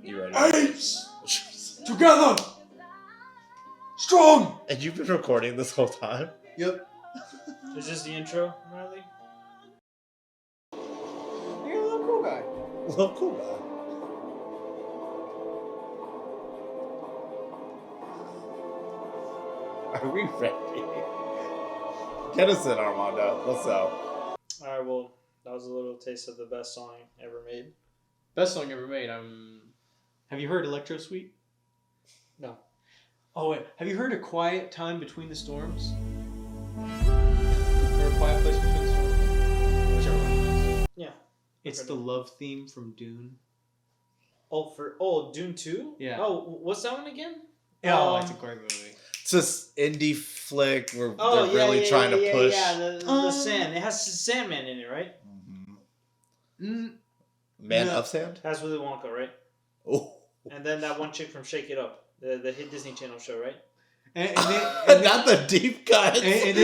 You ready? Apes! Together! Strong! And you've been recording this whole time? Yep. Is this the intro, Riley? You're a little cool guy. Little cool guy. Are we ready? Get us in, Armando. Let's go. Alright, well, that was a little taste of the best song ever made. Best song ever made. Have you heard Electro Suite? No. Oh wait, have you heard A Quiet Time Between the Storms? Or A Quiet Place Between the Storms? Whichever one it is. Yeah. It's the love theme from Dune. Dune 2? Yeah. Oh, what's that one again? It's a great movie. It's this indie flick where they're really trying to push. Yeah, the sand. It has Sandman in it, right? Man of Sand? Has Willy Wonka, right? Oh. And then that one chick from Shake It Up, the hit Disney Channel show, right? And not the deep cuts. And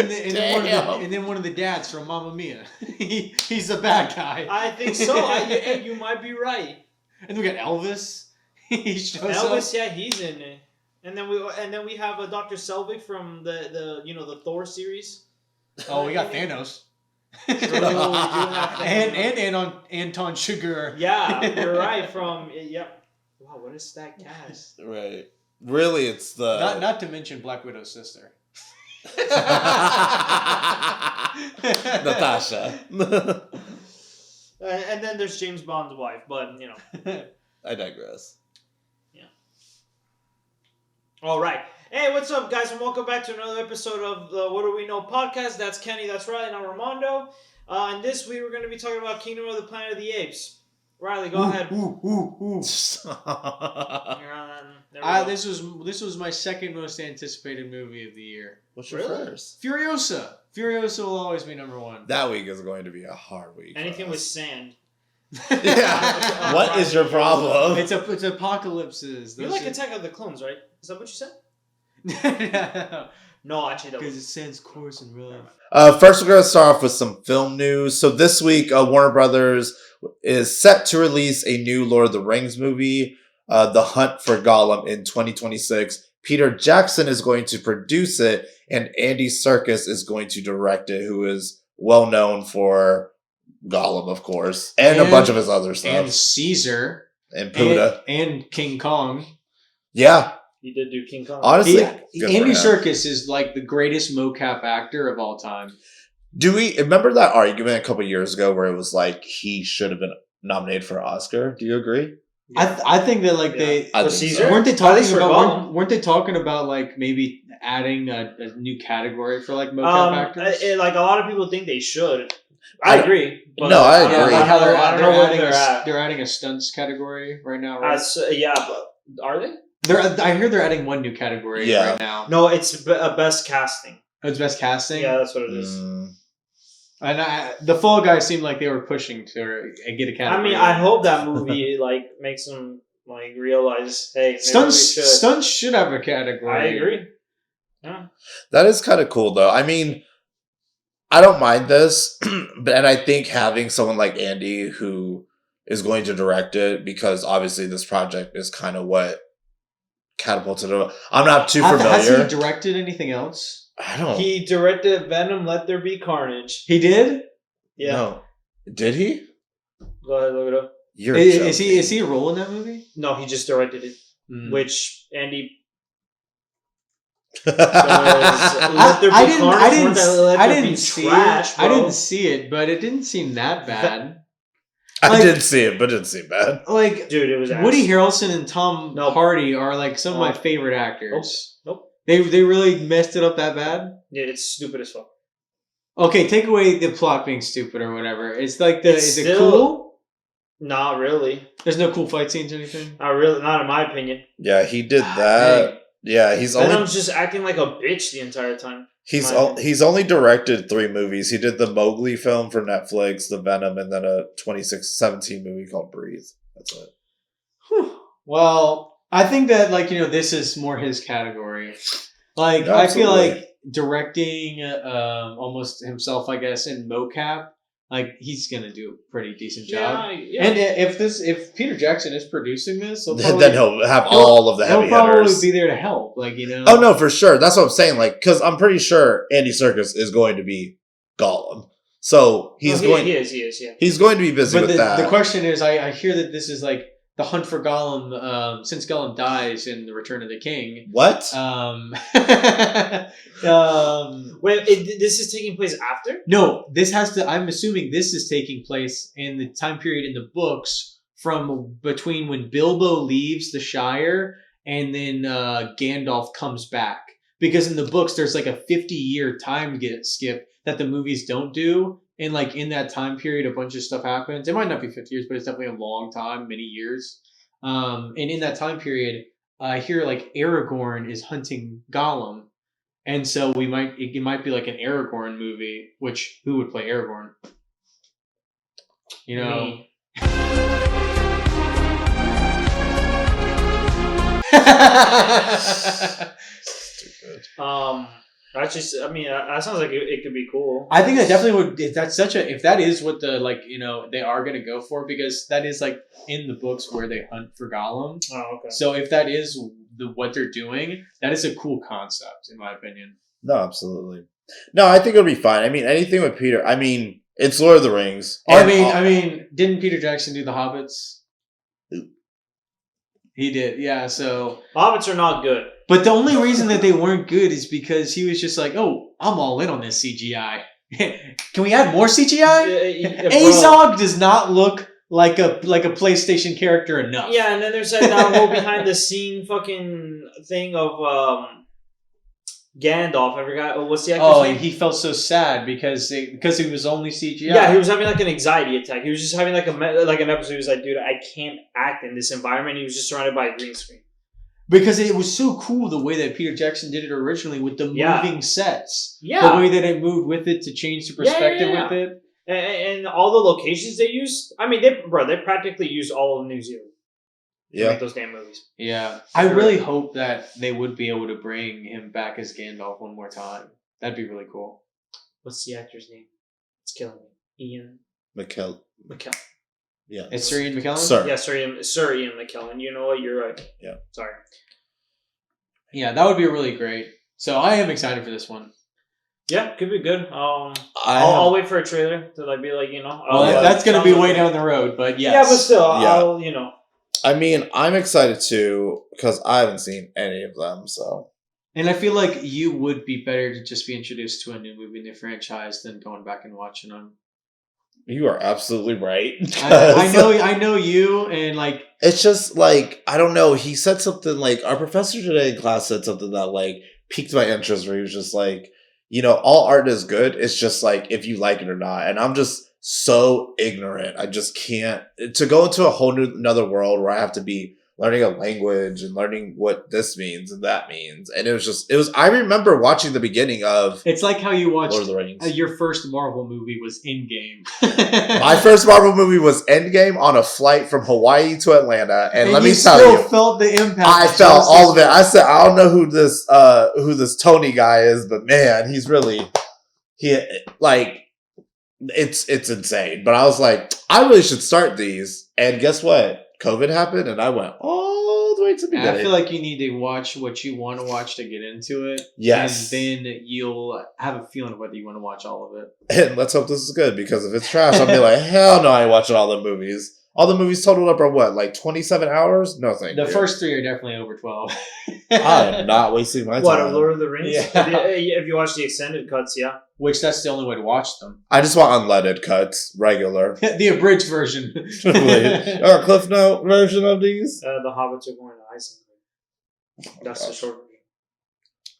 then one of the dads from Mamma Mia. He's a bad guy. I think so. And you might be right. And we got Elvis. He shows Elvis, up. yeah, he's in it. And then we have a Dr. Selvig from the Thor series. Oh, we got Thanos. True, we do have Thanos. and Anton Chigurh. Yeah, you're right. Wow, what is that cast? Right. Really, it's the... Not to mention Black Widow's sister. Natasha. And then there's James Bond's wife, but, you know. I digress. Yeah. All right. Hey, what's up, guys, and welcome back to another episode of the What Do We Know podcast. That's Kenny, that's Riley, and I'm Armando. And this week we're going to be talking about Kingdom of the Planet of the Apes. Riley, go ahead. This was my second most anticipated movie of the year. What's your first? Furiosa. Furiosa will always be number one. That week is going to be a hard week. Anything with sand. Yeah. What is your problem? It's apocalypses. You like Attack of the Clones, right? Is that what you said? No, actually, that because was... it sends course in real life. First, we're going to start off with some film news. So this week, Warner Brothers is set to release a new Lord of the Rings movie, The Hunt for Gollum, in 2026. Peter Jackson is going to produce it, and Andy Serkis is going to direct it, who is well known for Gollum, of course, and a bunch of his other stuff. And Caesar. And Puda. And King Kong. Yeah. He did do King Kong. Honestly, Andy Serkis is like the greatest mocap actor of all time. Do we remember that argument a couple years ago where it was like he should have been nominated for an Oscar? Do you agree? Yeah. I think that Caesar? weren't they talking about like maybe adding a new category for like mocap actors? Like a lot of people think they should. I agree. But no, I agree. Like how they're they're adding a stunts category right now, right? But are they? I hear they're adding one new category right now. No, it's best casting. Oh, it's best casting? Yeah, that's what it is. And the Fall Guys seemed like they were pushing to get a category. I mean, I hope that movie like makes them like realize, hey, stunts should have a category. I agree. Yeah. That is kind of cool, though. I mean, I don't mind this, and I think having someone like Andy who is going to direct it, because obviously this project is kind of what catapulted it. I'm not too familiar. Has he directed anything else? I don't. He directed Venom: Let There Be Carnage. He did? Yeah. No. Did he? Go ahead, look it up. Is he a role in that movie? No, he just directed it. Which Andy. I didn't see it, but it didn't seem that bad. I did see it, but it didn't seem bad. Like, dude, it was Woody Harrelson and Tom Hardy are like some of my favorite actors. Nope. They really messed it up that bad? Yeah, it's stupid as fuck. Okay, take away the plot being stupid or whatever. It's like is it cool? Not really. There's no cool fight scenes or anything? Not really, not in my opinion. Yeah, he did that. Dang. Yeah, Venom's just acting like a bitch the entire time. He's only directed 3 movies. He did the Mowgli film for Netflix, the Venom, and then a 2017 movie called Breathe. That's it. Whew. Well, I think that this is more his category. Like, I feel like directing almost himself, I guess, in mocap Like he's gonna do a pretty decent Yeah, job. yeah. And if Peter Jackson is producing this, then he'll have all of the heavy he'll probably hitters. be there to help. Like Oh no, for sure. That's what I'm saying. Like, because I'm pretty sure Andy Serkis is going to be Gollum, so He is. Yeah. he's going to be busy But with that. the question is, I hear that this is like the hunt for Gollum. Since Gollum dies in the Return of the King. What? Wait, this is taking place after? No, this has to. I'm assuming this is taking place in the time period in the books from between when Bilbo leaves the Shire and then Gandalf comes back. Because in the books, there's like a 50-year time skip that the movies don't do. And like in that time period, a bunch of stuff happens. It might not be 50 years, but it's definitely a long time, many years. And in that time period, I hear like Aragorn is hunting Gollum. And so it might be like an Aragorn movie, which who would play Aragorn? You know. Me. Stupid. That's just. I mean, that sounds like it could be cool. I think that definitely would. If that is what the they are gonna go for, because that is like in the books where they hunt for Gollum. Oh, okay. So if that is what they're doing, that is a cool concept in my opinion. No, absolutely. No, I think it'll be fine. I mean, anything with Peter. I mean, it's Lord of the Rings. I mean, didn't Peter Jackson do the Hobbits? He did, yeah. So Hobbits are not good. But the only reason that they weren't good is because he was just like, "Oh, I'm all in on this CGI. Can we add more CGI?" Azog does not look like a PlayStation character enough. Yeah, and then there's like that whole behind the scene fucking thing of Gandalf. I forgot what's the actor's name? He felt so sad because he was only CGI. Yeah, he was having like an anxiety attack. He was just having like an episode. He was like, "Dude, I can't act in this environment." He was just surrounded by a green screen. Because it was so cool the way that Peter Jackson did it originally with the moving sets. Yeah. The way that it moved with it to change the perspective with it. And all the locations they used. I mean, they practically used all of New Zealand. To make those damn movies. Yeah. I really hope that they would be able to bring him back as Gandalf one more time. That'd be really cool. What's the actor's name? It's killing me. Ian McKellen. Yeah. It's Sir Ian McKellen? Sir. Yeah, Sir Ian McKellen. You know what? You're right. Yeah. Sorry. Yeah, that would be really great. So I am excited for this one. Yeah, could be good. I'll wait for a trailer to be like, Well, that's going to be way down the road, but yes. Yeah, but still, I'll. I mean, I'm excited too because I haven't seen any of them, so. And I feel like you would be better to just be introduced to a new movie in the franchise than going back and watching them. You are absolutely right. I know you, and like it's just like I don't know. He said something like our professor today in class said something that like piqued my interest. Where he was just like, all art is good. It's just like if you like it or not. And I'm just so ignorant. I just can't to go into a whole another world where I have to be learning a language and learning what this means and that means. And it was. I remember watching the beginning of. It's like how you watched Lord of the Rings. Your first Marvel movie was Endgame. My first Marvel movie was Endgame on a flight from Hawaii to Atlanta, and let me tell you, felt the impact. I felt all of it. I said, I don't know who this Tony guy is, but man, he's really it's insane. But I was like, I really should start these. And guess what? COVID happened, and I went all the way to the beginning. I feel like you need to watch what you want to watch to get into it. Yes. And then you'll have a feeling of whether you want to watch all of it. And let's hope this is good, because if it's trash, I'll be like, hell no, I ain't watching all the movies. All the movies totaled up are what, like 27 hours? No, thank you. The first 3 are definitely over 12. I am not wasting my time. What, Lord of the Rings? Yeah. If you watch the extended cuts, yeah. Which that's the only way to watch them. I just want unleaded cuts, regular. The abridged version. Cliff Note version of these? The Hobbits are going to Iceland. That's the short version.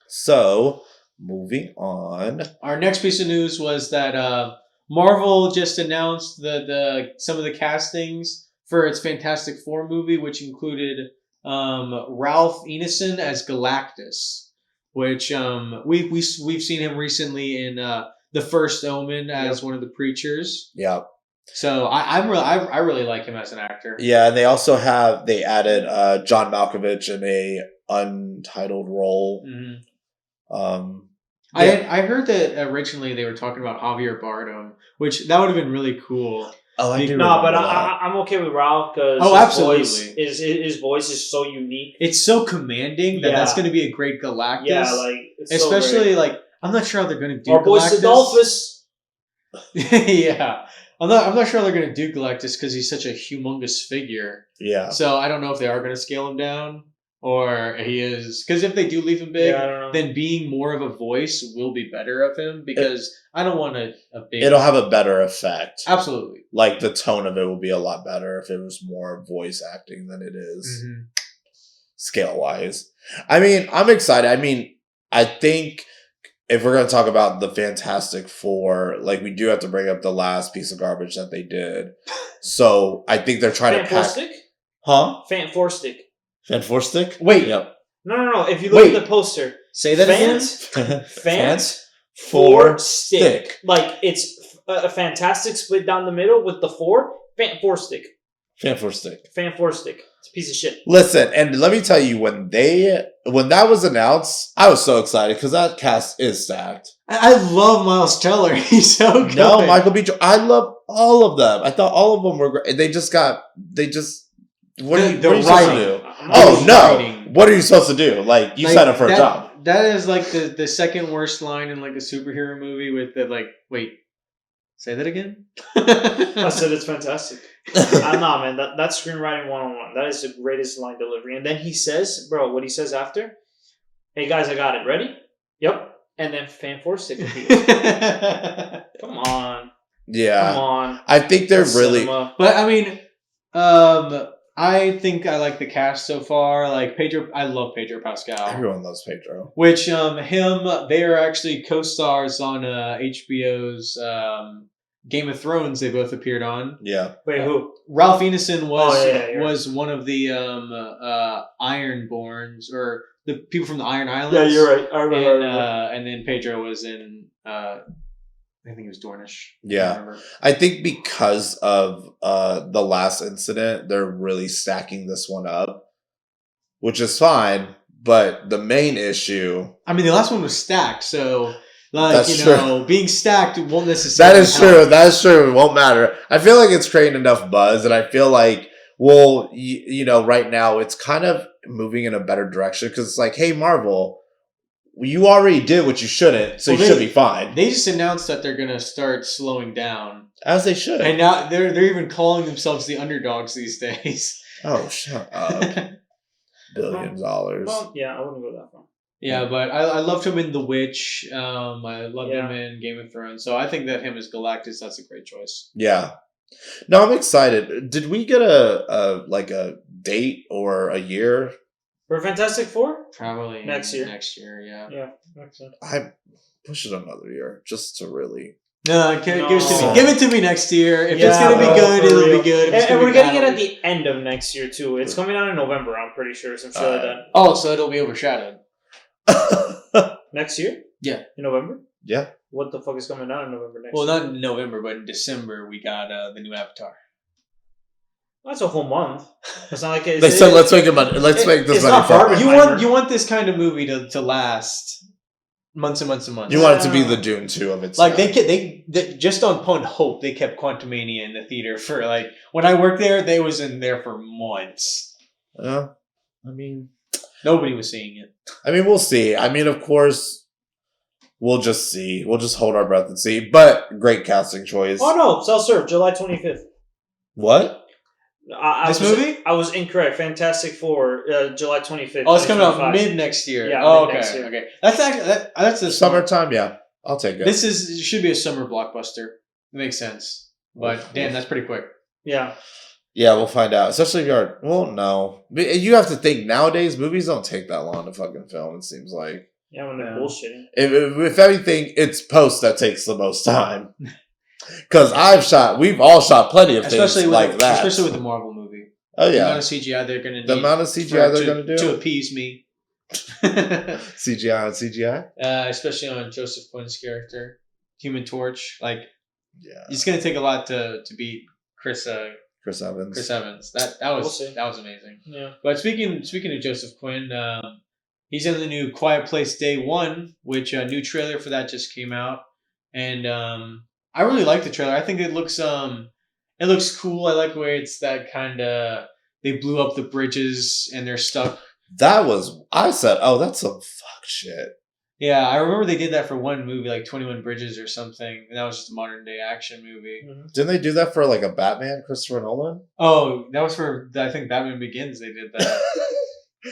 So, moving on. Our next piece of news was that Marvel just announced some of the castings for its Fantastic Four movie, which included Ralph Ineson as Galactus, which we've seen him recently in The First Omen as one of the preachers. Yeah. So I really like him as an actor. Yeah, and they also added John Malkovich in a untitled role. Mm-hmm. I heard that originally they were talking about Javier Bardem, which that would have been really cool. Oh, I do. No, but remember that. I'm okay with Ralph because absolutely. His voice is so unique. It's so commanding that that's Yeah. going to be a great Galactus. Yeah, like it's especially like I'm not sure how they're going to do our boy Galactus. Adolphus. Yeah, I'm not sure how they're going to do Galactus because he's such a humongous figure. Yeah. So I don't know if they are going to scale him down or he is, because if they do leave him big, I don't know. then being more of a voice will be better of him because I don't want a big. It'll have a better effect. Absolutely. Like the tone of it will be a lot better if it was more voice acting than it is scale wise. I mean, I'm excited. I mean, I think if we're going to talk about the Fantastic Four, like we do have to bring up the last piece of garbage that they did. So I think they're trying to pack. Stick? Huh? Fan Four Stick. Fan Four Stick? Wait. Yep. No. If you look at the poster, say that again. Fans Four Stick. Like it's a fantastic split down the middle with the four. Fan Four Stick. Fan Four Stick. Fan Four Stick. It's a piece of shit. Listen, and let me tell you, when that was announced, I was so excited because that cast is stacked. I love Miles Teller. He's so good. No, Michael B. I love all of them. I thought all of them were great. What are you supposed to do? Oh, no. Writing. What are you supposed to do? Like, you signed up for a job. That is like the second worst line in like a superhero movie with the like, wait, say that again? I said it's fantastic. I'm not, man. That's screenwriting 101. That is the greatest line delivery. And then he says, bro, what he says after? Hey, guys, I got it. Ready? Yep. And then Fan Four Stick appears. Come on. Yeah. Come on. I think they're really... Cinema. But, I mean, I think I like the cast so far. Like Pedro, I love Pedro Pascal. Everyone loves Pedro. Which they are actually co-stars on HBO's Game of Thrones. They both appeared on. Yeah. Wait, who? Ralph Ineson was one of the Ironborns or the people from the Iron Islands. Yeah, you're right. I remember. And then Pedro was in. I think it was Dornish. Yeah. I think because of the last incident, they're really stacking this one up, which is fine. But the main issue... I mean, the last one was stacked, so... Like, that's true. Being stacked won't necessarily That is true. That is true. It won't matter. I feel like it's creating enough buzz, and I feel like, well, right now, it's kind of moving in a better direction, because it's like, hey, Marvel... You already did what you shouldn't, so you should be fine. They just announced that they're going to start slowing down. As they should. And now they're even calling themselves the underdogs these days. Oh, shut up. $billions. Well, yeah, I wouldn't go that far. Yeah, but I loved him in The Witch. I loved him in Game of Thrones. So I think that him as Galactus, that's a great choice. Yeah. No, I'm excited. Did we get a date or a year? For Fantastic Four? Probably next year. Next year, yeah. Yeah, next year. I push it another year just to really. No, give it to me. Give it to me next year. If Yeah, it's gonna be good, it'll be good. And we're getting it at the end of next year too. It's coming out in November, I'm pretty sure. Some shit like that. Oh, so it'll be overshadowed. Next year? Yeah. In November? Yeah. What the fuck is coming out in November next Well, year? not in November, but in December we got the new Avatar. That's a whole month. It's not like They said let's make it money. Let's make this it's money. not far You want this kind of movie to last months and months and months. You want it to be the Dune 2 of its like time. they just on hope they kept Quantumania in the theater for like when I worked there they was in there for months. I mean, nobody was seeing it. I mean, we'll see. I mean, of course, we'll just see. We'll just hold our breath and see. But great casting choice. Oh no, self-serve, July 25th. What? This movie? I was incorrect. Fantastic Four, July 25th. Oh, it's coming out mid next year. Yeah, oh, mid next year. Okay. That's actually that's the Summertime. Yeah, I'll take it. This should be a summer blockbuster. It makes sense. But damn, that's pretty quick. Yeah. Yeah, we'll find out. Especially if you're... Well, no. You have to think, nowadays, movies don't take that long to fucking film, it seems like. Yeah, when they're bullshitting. If anything, it's post that takes the most time. Because we've all shot plenty of things like that. Especially with the Marvel movie. Oh, yeah. The amount of CGI they're going to need. The amount of CGI they're going to do? To appease me. CGI on CGI? Especially on Joseph Quinn's character. Human Torch. Like, yeah, it's going to take a lot to beat Chris Evans. That was amazing. Yeah. But speaking of Joseph Quinn, He's in the new Quiet Place Day One, which a new trailer for that just came out, and I really like the trailer. I think it looks cool. I like where it's that kind of they blew up the bridges and they're stuck. I said, oh, that's some fuck shit. Yeah, I remember they did that for one movie, like 21 Bridges or something, and that was just a modern day action movie. Mhm. Didn't they do that for like a Batman, Christopher Nolan? Oh, that was for I think Batman Begins. They did that.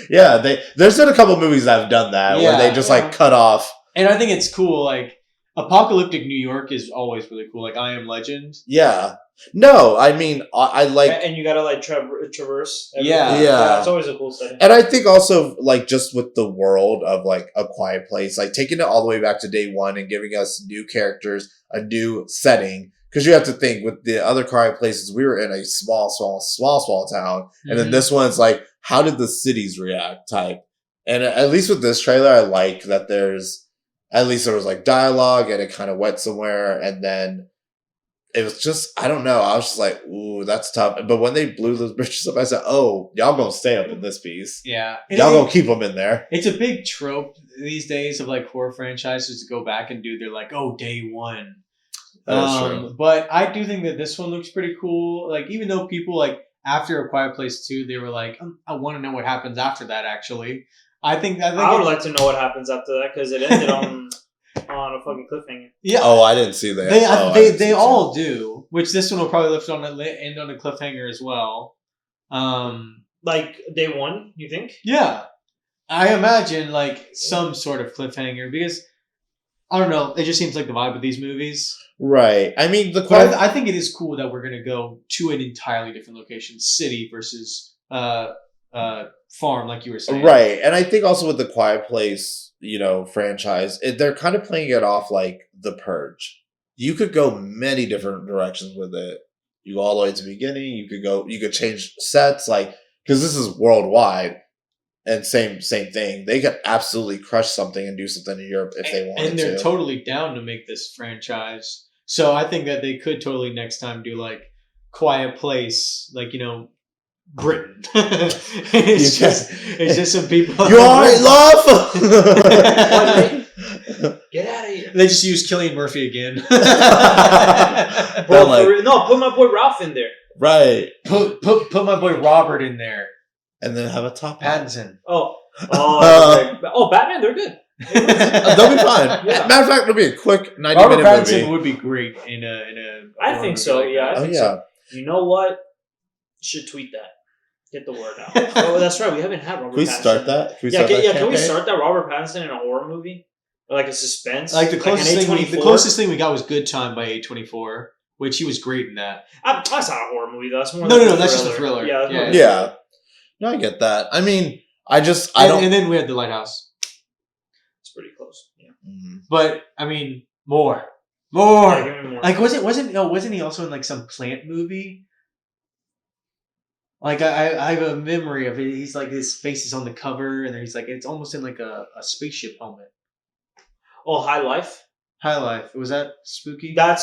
Yeah, there's been a couple movies that have done that where they just like cut off. And I think it's cool. Like apocalyptic New York is always really cool. Like I Am Legend. Yeah. No, I mean I like, and you gotta like traverse. Yeah. Yeah. It's always a cool setting. and I think also like just with the world of like A Quiet Place, like taking it all the way back to day one and giving us new characters, a new setting. Because you have to think with the other Quiet Places, we were in a small town, and then this one's like, how did the cities react type? And at least with this trailer, I like that there was like dialogue and it kind of went somewhere, and then it was just, I don't know. I was just like, ooh, that's tough. But when they blew those bridges up, I said, oh, y'all gonna stay up in this piece. Yeah. Y'all gonna keep them in there. It's a big trope these days of like horror franchises to go back and do. They're like, oh, day one. That is true. But I do think that this one looks pretty cool. Like, even though people like after A Quiet Place 2, they were like, I want to know what happens after that. Actually, I would like to know what happens after that because it ended on a fucking cliffhanger. Yeah. Oh, I didn't see that. They all do. Which this one will probably end on a cliffhanger as well. Like day one, you think? Yeah, I imagine like some sort of cliffhanger because I don't know. It just seems like the vibe of these movies. Right. I mean, I think it is cool that we're going to go to an entirely different location, city versus farm, like you were saying. Right. And I think also with the Quiet Place, franchise, they're kind of playing it off like The Purge. You could go many different directions with it. You go all the way to the beginning. You could change sets, like, because this is worldwide. And same thing. They could absolutely crush something and do something in Europe if they wanted to. And they're totally down to make this franchise. So I think that they could totally next time do like Quiet Place, like, Britain. It's just some people. You alright, love? Get out of here. They just use Cillian Murphy again. Bro, put my boy Ralph in there. Right. Put my boy Robert in there. And then have a top hat. Pattinson. Batman, they're good. They'll be fine. Yeah. Matter of fact, it'll be a quick 90-minute movie. Robert Pattinson would be great in a. I think so. Like yeah. I think so. You know what? Should tweet that. Get the word out. Oh, that's right. We haven't had Robert. Can we Pattinson. Start that? Can we start that Robert Pattinson in a horror movie? Or like a suspense? Like the closest thing we got was Good Time by A24, which he was great in that. That's not a horror movie though. That's more. No, that's just a thriller. Yeah. No, I get that. I mean, I don't. And then we had The Lighthouse. It's pretty close. Yeah. Mm-hmm. But I mean, more. Yeah, give me more. Like wasn't he also in like some plant movie? Like I have a memory of it. He's like his face is on the cover, and then he's like it's almost in like a spaceship helmet. Oh, High Life. High Life. Was that spooky? That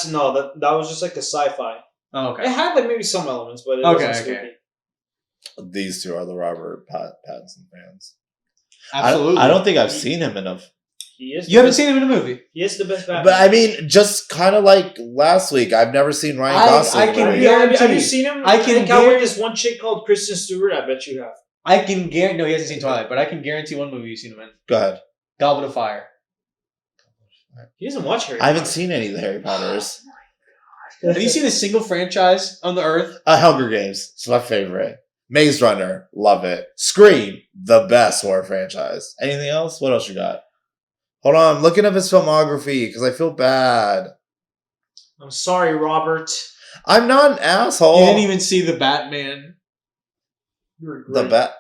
was just like a sci-fi. Oh, okay. It had like maybe some elements, but it wasn't spooky. Okay. These two are the Robert Pattinson fans. Absolutely. I don't think I've seen him enough. You haven't seen him in a movie. He is the best Batman. But I mean, just kind of like last week, I've never seen Ryan Gosling. I can guarantee. Have you seen him? I can with this one chick called Kristen Stewart. I bet you have. I can guarantee. No, he hasn't seen Twilight, but I can guarantee one movie you've seen him in. Go ahead. Goblet of Fire. He doesn't watch Harry. I haven't seen any of the Harry Potters. Have you seen a single franchise on the earth? Hunger Games. It's my favorite. Maze Runner. Love it. Scream. The best horror franchise. Anything else? What else you got? Hold on. I'm looking up his filmography because I feel bad. I'm sorry, Robert. I'm not an asshole. You didn't even see The Batman.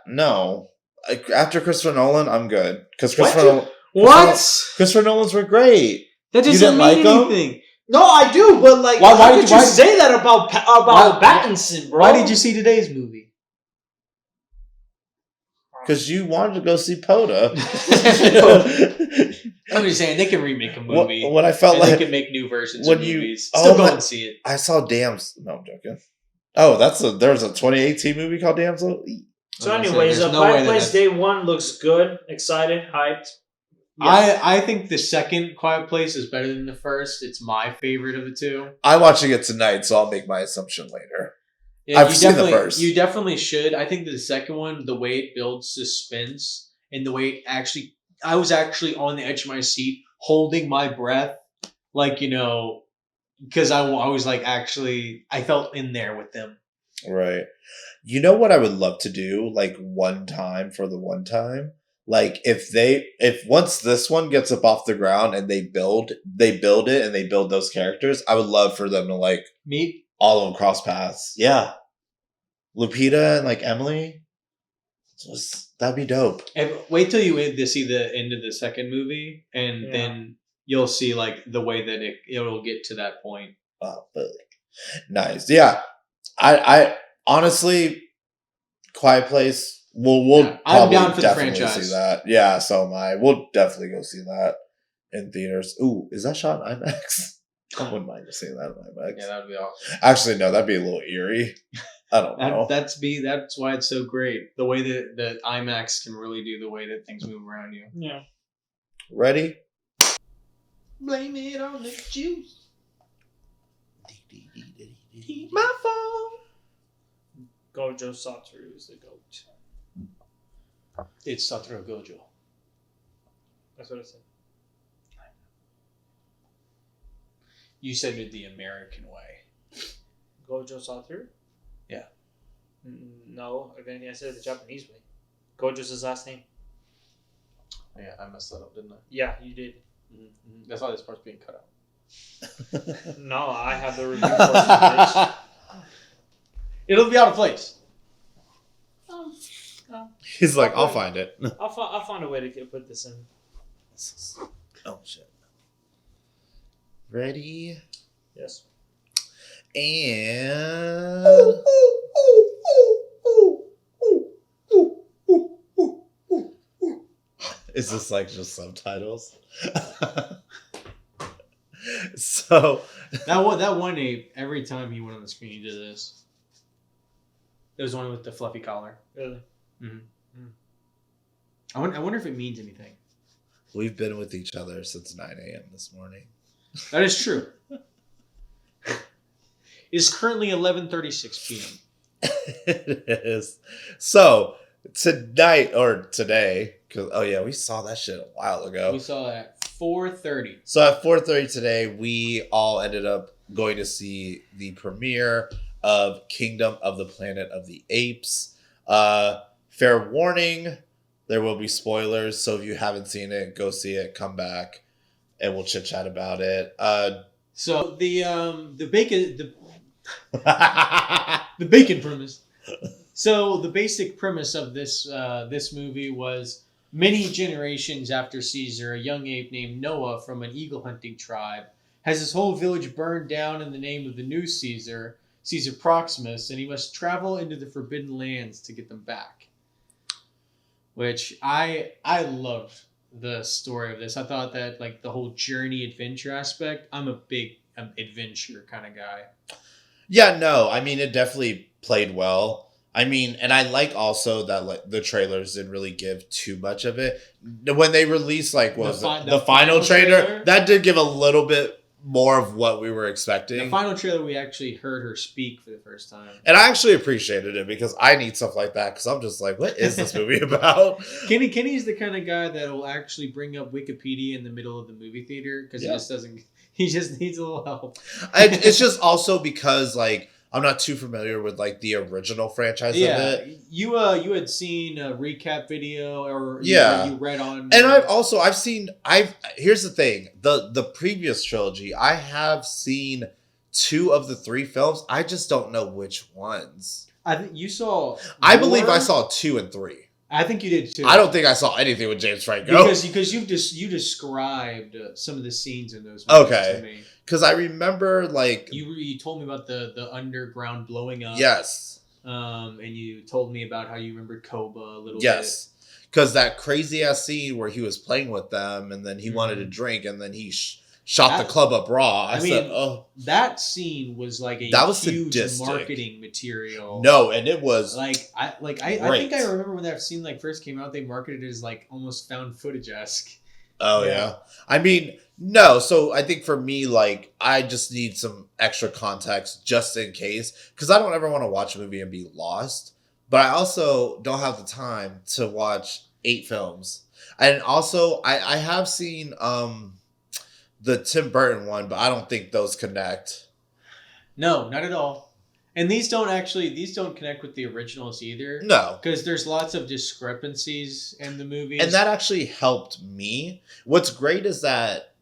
No. After Christopher Nolan, I'm good. Because Christopher Nolan's were great. That doesn't mean anything. No, I do, but like, why did you say that about Pattinson, bro? Why did you see today's movie? Because you wanted to go see Poda. I'm just saying they can remake a movie. When I felt like they can make new versions of movies. Still go and see it. I saw No, I'm joking. Oh, there's a 2018 movie called Damsel. So, I'm gonna say anyways, there's no Quiet way that Place that's- Day 1 looks good, excited, hyped. Yes. I think the second Quiet Place is better than the first. It's my favorite of the two. I'm watching it tonight, so I'll make my assumption later. Yeah, I've seen the first. You definitely should. I think the second one, the way it builds suspense and the way it actually, I was actually on the edge of my seat, holding my breath, like because I was like actually, I felt in there with them. Right. You know what I would love to do, like one time for the one time? Like if once this one gets up off the ground and they build it and they build those characters, I would love for them to like Meet. all of them cross paths. Yeah. Lupita and like Emily. That'd be dope. And wait till you see the end of the second movie, and Yeah. then you'll see like the way that it'll get to that point. Oh, but nice. Yeah. I honestly, Quiet Place. We'll Yeah, I'm probably down for the definitely franchise. see that. Yeah, so am I. We'll definitely go see that in theaters. Ooh, is that shot in IMAX? I wouldn't mind just seeing that in IMAX. Yeah, that'd be awesome. Actually, no, that'd be a little eerie. I don't know. That's why it's so great. The way that IMAX can really do the way that things move around you. Yeah. Ready? Blame it on the juice. My phone. Gojo Satoru is the GOAT. It's Satoru Gojo. That's what I said. You said it the American way. Gojo Satoru? Yeah. No, if anything, I said it the Japanese way. Gojo's his last name. Yeah, I messed that up, didn't I? Yeah, you did. Mm-hmm. That's why this part's being cut out. No, I have the review portion of this. It'll be out of place. He's like, I'll find it. I'll find a way to put this in. Oh shit. Ready? Yes. And is this like just subtitles? So That one ape, every time he went on the screen, he did this. There was one with the fluffy collar. Really? I wonder if it means anything. we've been with each other since 9 a.m. this morning. That is true. It's currently 11:36 p.m. It is. So tonight or today, because we saw that shit a while ago. We saw that at 4:30. So at 4:30 today, we all ended up going to see the premiere of Kingdom of the Planet of the Apes. Fair warning, there will be spoilers. So if you haven't seen it, go see it, come back, and we'll chit chat about it. So the bacon premise. So the basic premise of this movie was many generations after Caesar, a young ape named Noah from an eagle hunting tribe has his whole village burned down in the name of the new Caesar Proximus, and he must travel into the Forbidden Lands to get them back. Which I loved the story of this. I thought that like the whole journey adventure aspect. I'm a big adventure kind of guy. Yeah, no, I mean, it definitely played well. I mean, and I like also that like the trailers didn't really give too much of it. When they released like the final trailer, that did give a little bit more of what we were expecting. The final trailer, we actually heard her speak for the first time. And I actually appreciated it because I need stuff like that because I'm just like, what is this movie about? Kenny's the kind of guy that will actually bring up Wikipedia in the middle of the movie theater because he just needs a little help. It's just also because like I'm not too familiar with like the original franchise of it. You had seen a recap video or you read on, and here's the thing, the previous trilogy, I have seen 2 of the 3 films. I just don't know which ones. I think you saw. I believe I saw 2 and 3. I think you did too. I don't think I saw anything with James Franco because you described some of the scenes in those movies to me. Because I remember like you told me about the underground blowing up. Yes. And you told me about how you remembered Koba a little bit. Yes. Because that crazy ass scene where he was playing with them and then he wanted to drink and then he shot the That- club up raw. I I said, mean, oh that scene was like a That was huge sadistic. marketing material. no, and it was I think I great. remember when that scene like first came out, they marketed it as like almost found footage esque. Oh Yeah. yeah. I mean, no. So I think for me, like, I just need some extra context just in case, because I don't ever want to watch a movie and be lost. But I also don't have the time to watch 8 films. And also, I have seen the Tim Burton one, but I don't think those connect. No, not at all. And these don't connect with the originals either. No. Because there's lots of discrepancies in the movies. And that actually helped me. What's great is that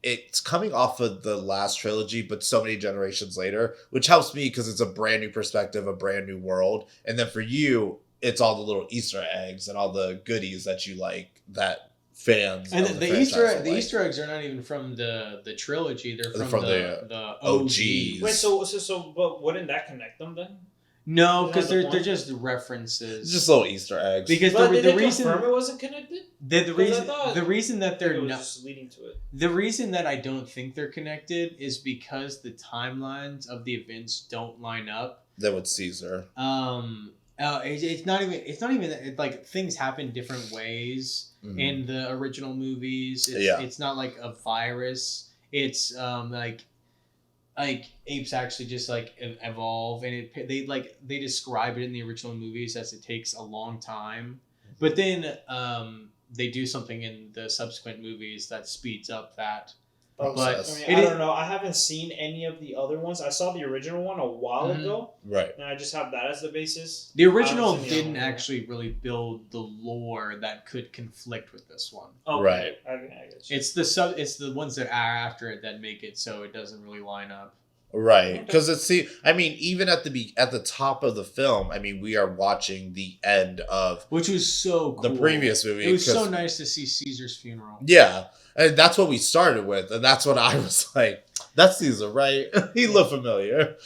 it's coming off of the last trilogy, but so many generations later, which helps me because it's a brand new perspective, a brand new world. And then for you, it's all the little Easter eggs and all the goodies that you like, that fans and of the franchise Easter will like. Easter eggs are not even from the trilogy. They're from the OGs. Wait, so, but wouldn't that connect them then? No, Is that because the they're point? just references. It's just little Easter eggs. Because But did the they reason confirm it wasn't connected? the reason thought- the reason that It they're was not just leading to it. the reason that I don't think they're connected is because the timelines of the events don't line up. Then with Caesar. It's not even like things happen different ways Mhm. in the original movies. It's not like a virus. It's like apes actually just like evolve, and they describe it in the original movies as it takes a long time, but then they do something in the subsequent movies that speeds up that. Oh, But so, I it mean, I is- don't know. I haven't seen any of the other ones. I saw the original one a while Mhm. ago, Right. and I just have that as the basis. The original I haven't seen the didn't other one. actually really build the lore that could conflict with this one. Okay. Right. I get you. It's the ones that are after it that make it so it doesn't really line up. Right, because I mean, even at the top of the film, I mean, we are watching the end of Which was so cool. the previous movie. It was 'cause- so nice to see Caesar's funeral. Yeah, and that's what we started with, and that's what I was like, "That's Caesar, right? He looked familiar."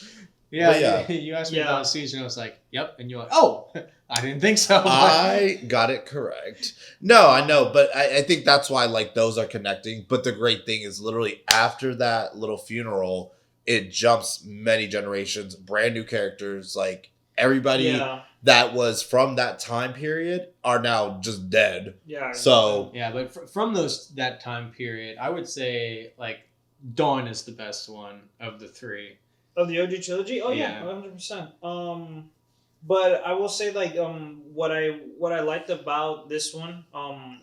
Yeah, But yeah. you asked me Yeah. about Caesar, and I was like, "Yep," and you're like, "Oh, I didn't think so." I got it correct. No, I know, but I think that's why like those are connecting. But the great thing is, literally after that little funeral, it jumps many generations, brand new characters, like everybody Yeah. that was from that time period are now just dead. Yeah. So Yeah, but from that time period, I would say like Dawn is the best one of the three. Of the OG trilogy? Oh yeah, Yeah. 100%. But I will say like what I liked about this one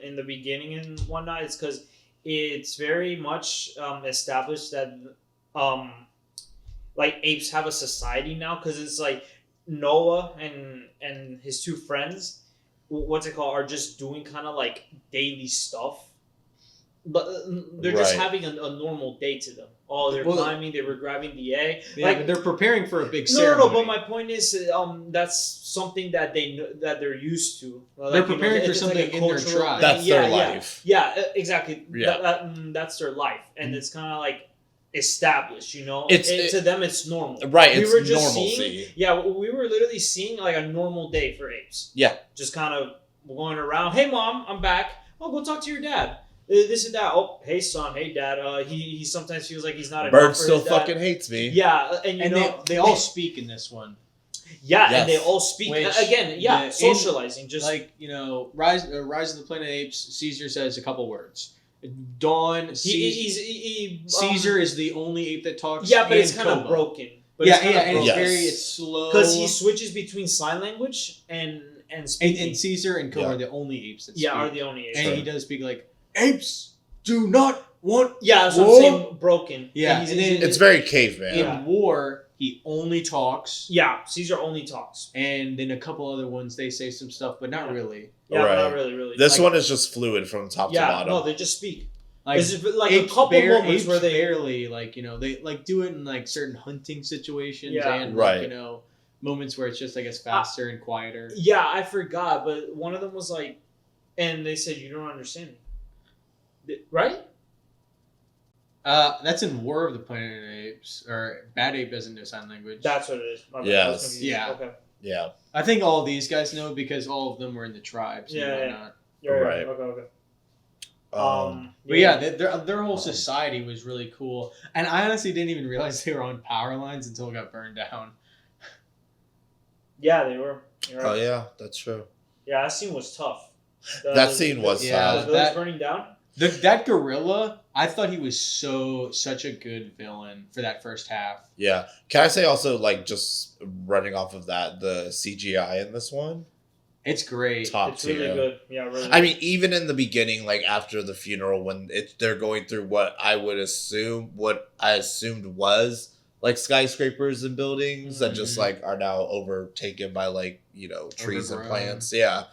in the beginning and whatnot is because it's very much established that like apes have a society now, because it's like Noah and his two friends, what's it called, are just doing kind of like daily stuff. But they're just Right. having a normal day to them. Oh, they're Well, climbing. They were grabbing the egg. Yeah, Like, but they're preparing for a big no, ceremony. but my point is, that's something that they're used to. Like, They're you know, preparing for it's something like a in their cultural tribe. thing. That's their life. Yeah, exactly. Yeah. That's their life, and it's kind of like established. You know, It's- to them it's normal. right, We it's were just normalcy. seeing, yeah, we were literally seeing like a normal day for apes. Yeah. Just kind of going around. Hey, mom, I'm back. Oh, go talk to your dad. This and that. Oh, hey, son. Hey, dad. He sometimes feels like he's not enough Bird for still his dad. fucking hates me. Yeah, and you and know they all speak in this one. yeah, Yes. and they all speak Which, again. Yeah, in- socializing. Just Like, Rise of the Planet of the Apes, Caesar says a couple words. Dawn, Caesar is the only ape that talks. yeah, but it's and kind of Koba. broken. But Yeah, it's kinda and it's Yes. it's slow. because he switches between sign language and speaking. and Caesar and Koba Yeah. are the only apes that speak. yeah, are the only apes. and he does speak like, apes do not want. Yeah, that's what I'm Whoa. saying. Broken. Yeah, he's, and then- It's very caveman. In Yeah. war, he only talks. yeah. Caesar only talks. And then a couple other ones, they say some stuff, but not Yeah. really. Yeah, but not Right. really. This Like, one is just fluid from top to yeah, bottom. no, they just speak. Like, It's just like a apes couple moments apes where they barely, they like do it in like certain hunting situations Yeah. and Right. moments where it's just, I guess, faster and quieter. Yeah, I forgot, but one of them was like, and they said, "You don't understand me," right? That's in War of the Planet of the Apes, or Bad Ape doesn't know sign language. That's what it is. My bad. Yes. I was confused. Yeah. Okay. Yeah. I think all these guys know because all of them were in the tribes Yeah, and yeah. whatnot. Yeah. Right. Okay. But yeah, their whole society was really cool, and I honestly didn't even realize they were on power lines until it got burned down. Yeah, they were. You're right. Oh yeah, that's true. Yeah, that scene was tough. That scene was The sad. village burning down. That gorilla, I thought he was such a good villain for that first half. Yeah. Can I say also, like, just running off of that, the CGI in this one? It's great. Top It's tier. really good. Yeah, really. I mean, even in the beginning, like after the funeral, when they're going through what I assumed was like skyscrapers and buildings that just like are now overtaken by like, you know, trees and Overgrown. plants. Yeah.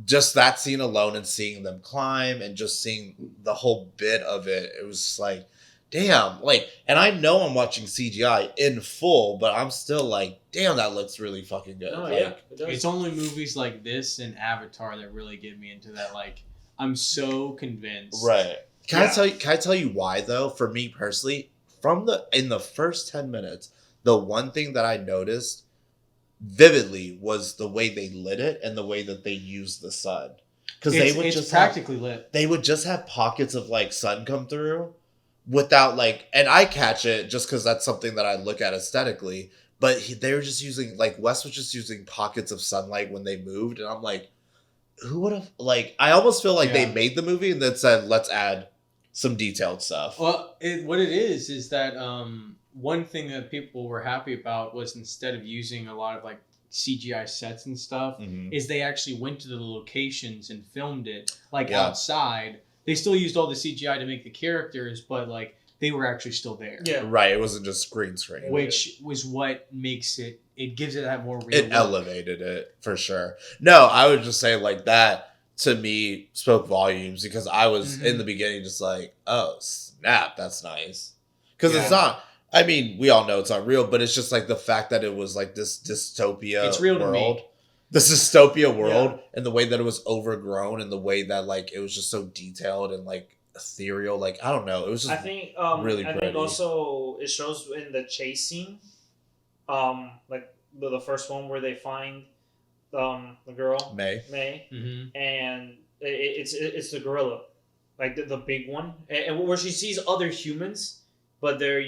Just that scene alone and seeing them climb and just seeing the whole bit of it, it was just like, damn. Like, and I know I'm watching CGI in full, but I'm still like, damn, that looks really fucking good. No, Like, yeah, it does. It's only movies like this and Avatar that really get me into that. Like, I'm so convinced. Right. Can Yeah. I tell you why though? For me personally, in the first 10 minutes, the one thing that I noticed vividly was the way they lit it and the way that they used the sun. Because It's practically lit. they would just have pockets of like sun come through without like, and I catch it just because that's something that I look at aesthetically. But they were just using, like, Wes was just using pockets of sunlight when they moved. And I'm like, who would have, like, I almost feel like they made the movie and then said, let's add some detailed stuff. Well, what it is that one thing that people were happy about was instead of using a lot of like CGI sets and stuff, is they actually went to the locations and filmed it like outside. They still used all the CGI to make the characters, but like they were actually still there. Yeah. Right. It wasn't just green screen. Which was what makes it gives it that more real It look. elevated it for sure. No, I would just say like that to me spoke volumes because I was in the beginning just like, oh snap, that's nice. Because it's not, I mean, we all know it's not real, but it's just like the fact that it was like this dystopia It's real world. to me. This dystopia world and the way that it was overgrown and the way that like it was just so detailed and like ethereal. Like, I don't know. It was just I think really I pretty. think also it shows in the chase scene, like the first one where they find the girl May. Mm-hmm. and it's the gorilla, like the big one, and where she sees other humans, but they're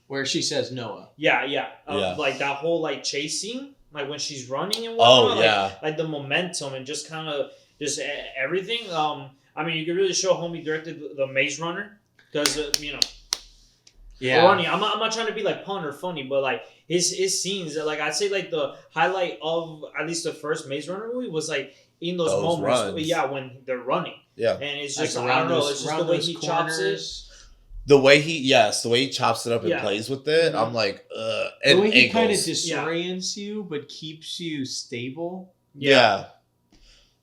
Where she says Noah. like that whole like chase scene, like when she's running and Oh, whatnot, yeah. like the momentum and just kind of just everything. I mean, you could really show homie directed the Maze Runner because running. I'm not trying to be like pun or funny, but like his scenes, like I'd say like the highlight of at least the first Maze Runner movie was like in those moments, runs. when they're running, Yeah. and it's just Like I don't know, it's just the way those he chops it. The way he chops it up and plays with it, I'm like, The way he kind of angles. disorients you, but keeps you stable. Yeah.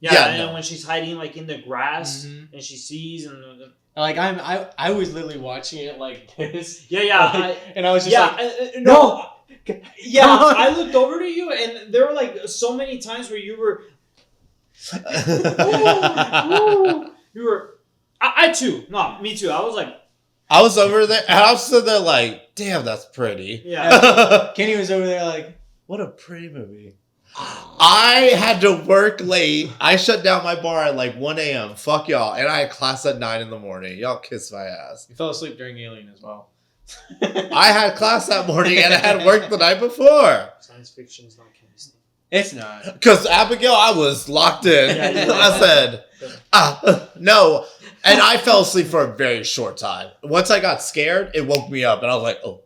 And when she's hiding like in the grass and she sees and Like I was literally watching it like this. and I was just like, no. Yeah, Come on. I looked over to you, and there were like so many times where you were. You were. I too. No, me too. I was like. I was over there, and I was sitting there like, damn, that's pretty. Yeah. Kenny was over there like, What a pretty movie. I had to work late. I shut down my bar at like 1 a.m. Fuck y'all. And I had class at 9 in the morning. Y'all kiss my ass. you fell asleep during Alien as well. I had class that morning and I had work the night before. Science fiction is not chemistry. It's not. Because Abigail, I was locked in. Yeah, you were. I said, no. And I fell asleep for a very short time. Once I got scared, it woke me up. And I was like, oh.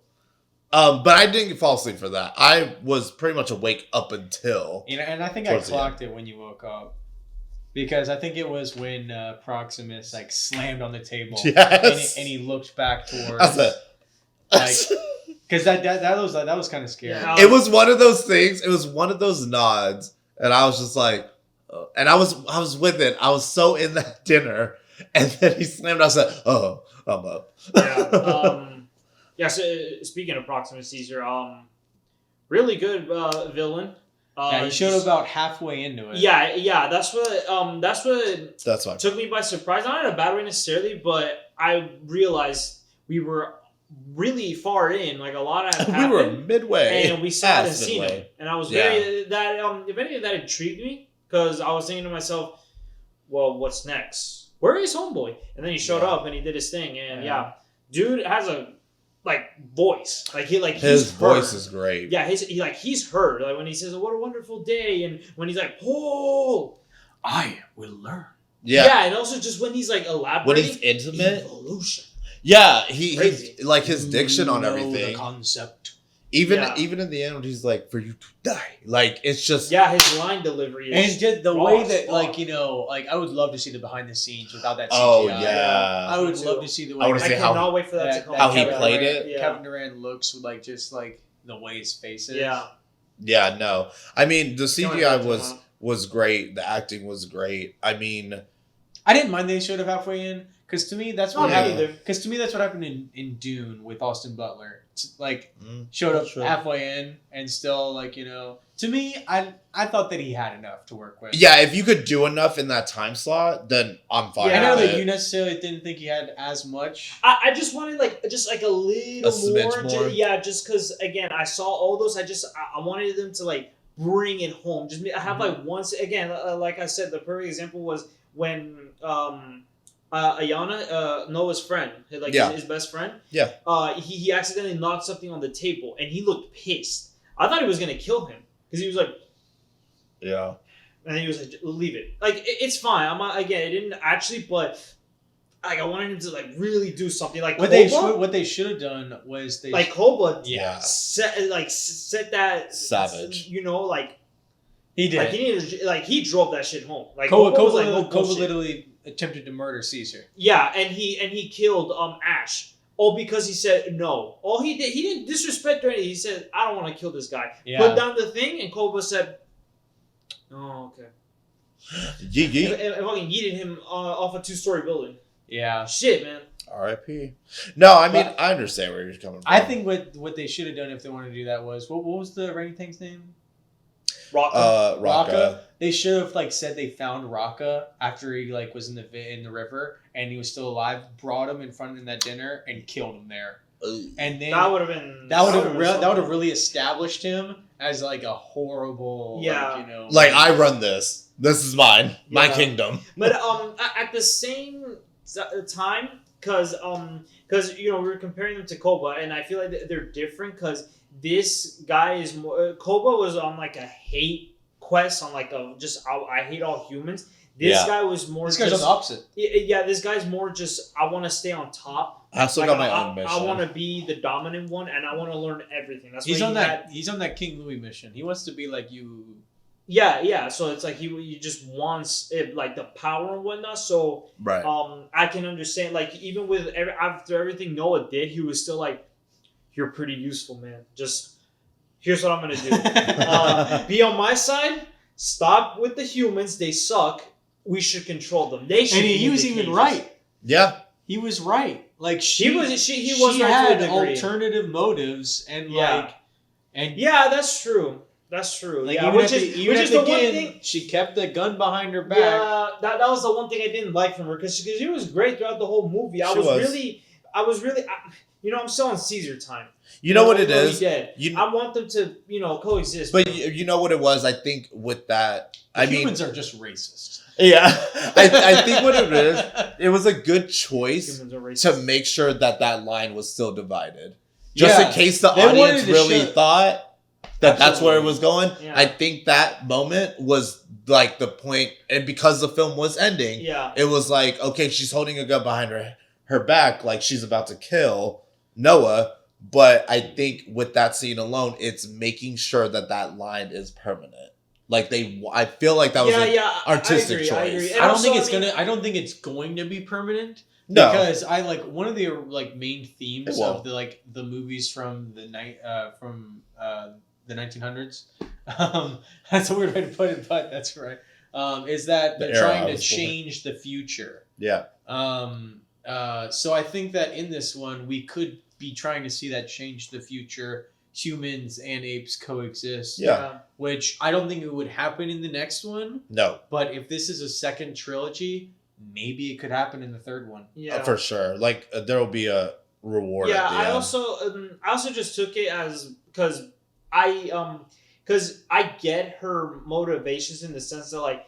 But I didn't fall asleep for that. I was pretty much awake up until. And I think I clocked it when you woke up. Because I think it was when Proximus like slammed on the table. Yes. And he looked back towards. I said, like, because that was kind of scary. Yeah. it was one of those things. It was one of those nods, and I was just like, and I was with it. I was so in that dinner, and then he slammed. I said, "Oh, I'm up." Yeah. So speaking of Proximus Caesar, really good villain. Yeah, he showed about halfway into it. Yeah. That's what That's fine. took me by surprise. Not in a bad way necessarily, but I realized we were really far in. Like a lot had happened. We were midway, and we still hadn't seen him. midway. And I was very that if anything that intrigued me because I was thinking to myself, well, what's next? where is homeboy? And then he showed up and he did his thing, and dude has a voice, his voice is great. Yeah, he's heard, like when he says, "What a wonderful day," and when he's like, "Oh, I will learn." Yeah, and also just when he's like elaborating, when he's intimate, evolution. Yeah, he like his diction on everything. The concept. Even in the end, when he's like, "For you to die," like it's just his line delivery is and just the way that I would love to see the behind the scenes without that CGI. Oh yeah, I would love to see the way. I cannot wait for that to come. How he played it. Kevin Durant looks with just the way his face is. Yeah. No, I mean the CGI was great. The acting was great. I mean, I didn't mind they showed up halfway in because to me that's what happened. Because to me that's what happened in Dune with Austin Butler. Showed up halfway in and still to me I thought that he had enough to work with. Yeah, if you could do enough in that time slot, then I'm fine. I know that you necessarily didn't think he had as much. I just wanted a little more. Just because again I saw all those. I wanted them to bring it home. Just I have once again like I said, the perfect example was when Ayana, Noah's friend, his best friend. Yeah. He accidentally knocked something on the table, and he looked pissed. I thought he was gonna kill him because he was like, yeah. And he was like, "Leave it. It's fine." I'm not, again. It didn't actually, but I wanted him to really do something. What they should have done was Koba. Yeah. Set that savage. He did. He needed. He drove that shit home. Koba literally attempted to murder Caesar. Yeah, and he killed Ash. All because he said no. All he didn't disrespect or anything. He said, "I don't want to kill this guy." Yeah. Put down the thing, and Koba said, "Oh, okay." And fucking yeeted him off a 2-story building. Yeah. Shit, man. R.I.P. No, I mean I understand where you're coming from. I think what they should have done if they wanted to do that was what was the orangutang's name? Raka. They should have said they found Raka after he was in the river and he was still alive. Brought him in front of that dinner and killed him there. And then that would have been really established him as a horrible I run this. This is mine, my kingdom. But at the same time, because we were comparing them to Koba, and I feel like they're different because. This guy is more. Koba was on a hate quest on I hate all humans. This guy was more. This guy's on the opposite. Yeah, this guy's more just I want to stay on top. I still got my own mission. I want to be the dominant one, and I want to learn everything. That's he's on that. He's on that King Louis mission. He wants to be like you. Yeah. So it's he just wants it, the power and whatnot. So right. I can understand. Even with after everything Noah did, he was still "You're pretty useful, man. Just here's what I'm gonna do. Be on my side. Stop with the humans. They suck. We should control them. They should." And he was even right. Yeah, he was right. He was she right had to a degree. Alternative motives and yeah, that's true. That's true. Which is the one thing. She kept the gun behind her back. Yeah, that was the one thing I didn't like from her because she was great throughout the whole movie. I was really. I'm still on Caesar time. You know what it is? I want them to, coexist. But you know what it was? I think with that... humans are just racist. Yeah. I think what it is, it was a good choice to make sure that line was still divided. Just in case the audience really thought that's where it was going. Yeah. I think that moment was the point. And because the film was ending, it was okay, she's holding a gun behind her back she's about to kill Noah, but I think with that scene alone, it's making sure that line is permanent. I feel like that was an artistic choice. I don't think it's going to be permanent. No, because one of the main themes of the movies from the 1900s. That's a weird way to put it, but that's right. Is that they're trying to change the future? Yeah. So I think that in this one, we could be trying to see that change the future. Humans and apes coexist. Yeah. Which I don't think it would happen in the next one. No. But if this is a second trilogy, maybe it could happen in the third one. Yeah. For sure. There will be a reward. Yeah, at the end. I also just took it as because I get her motivations in the sense that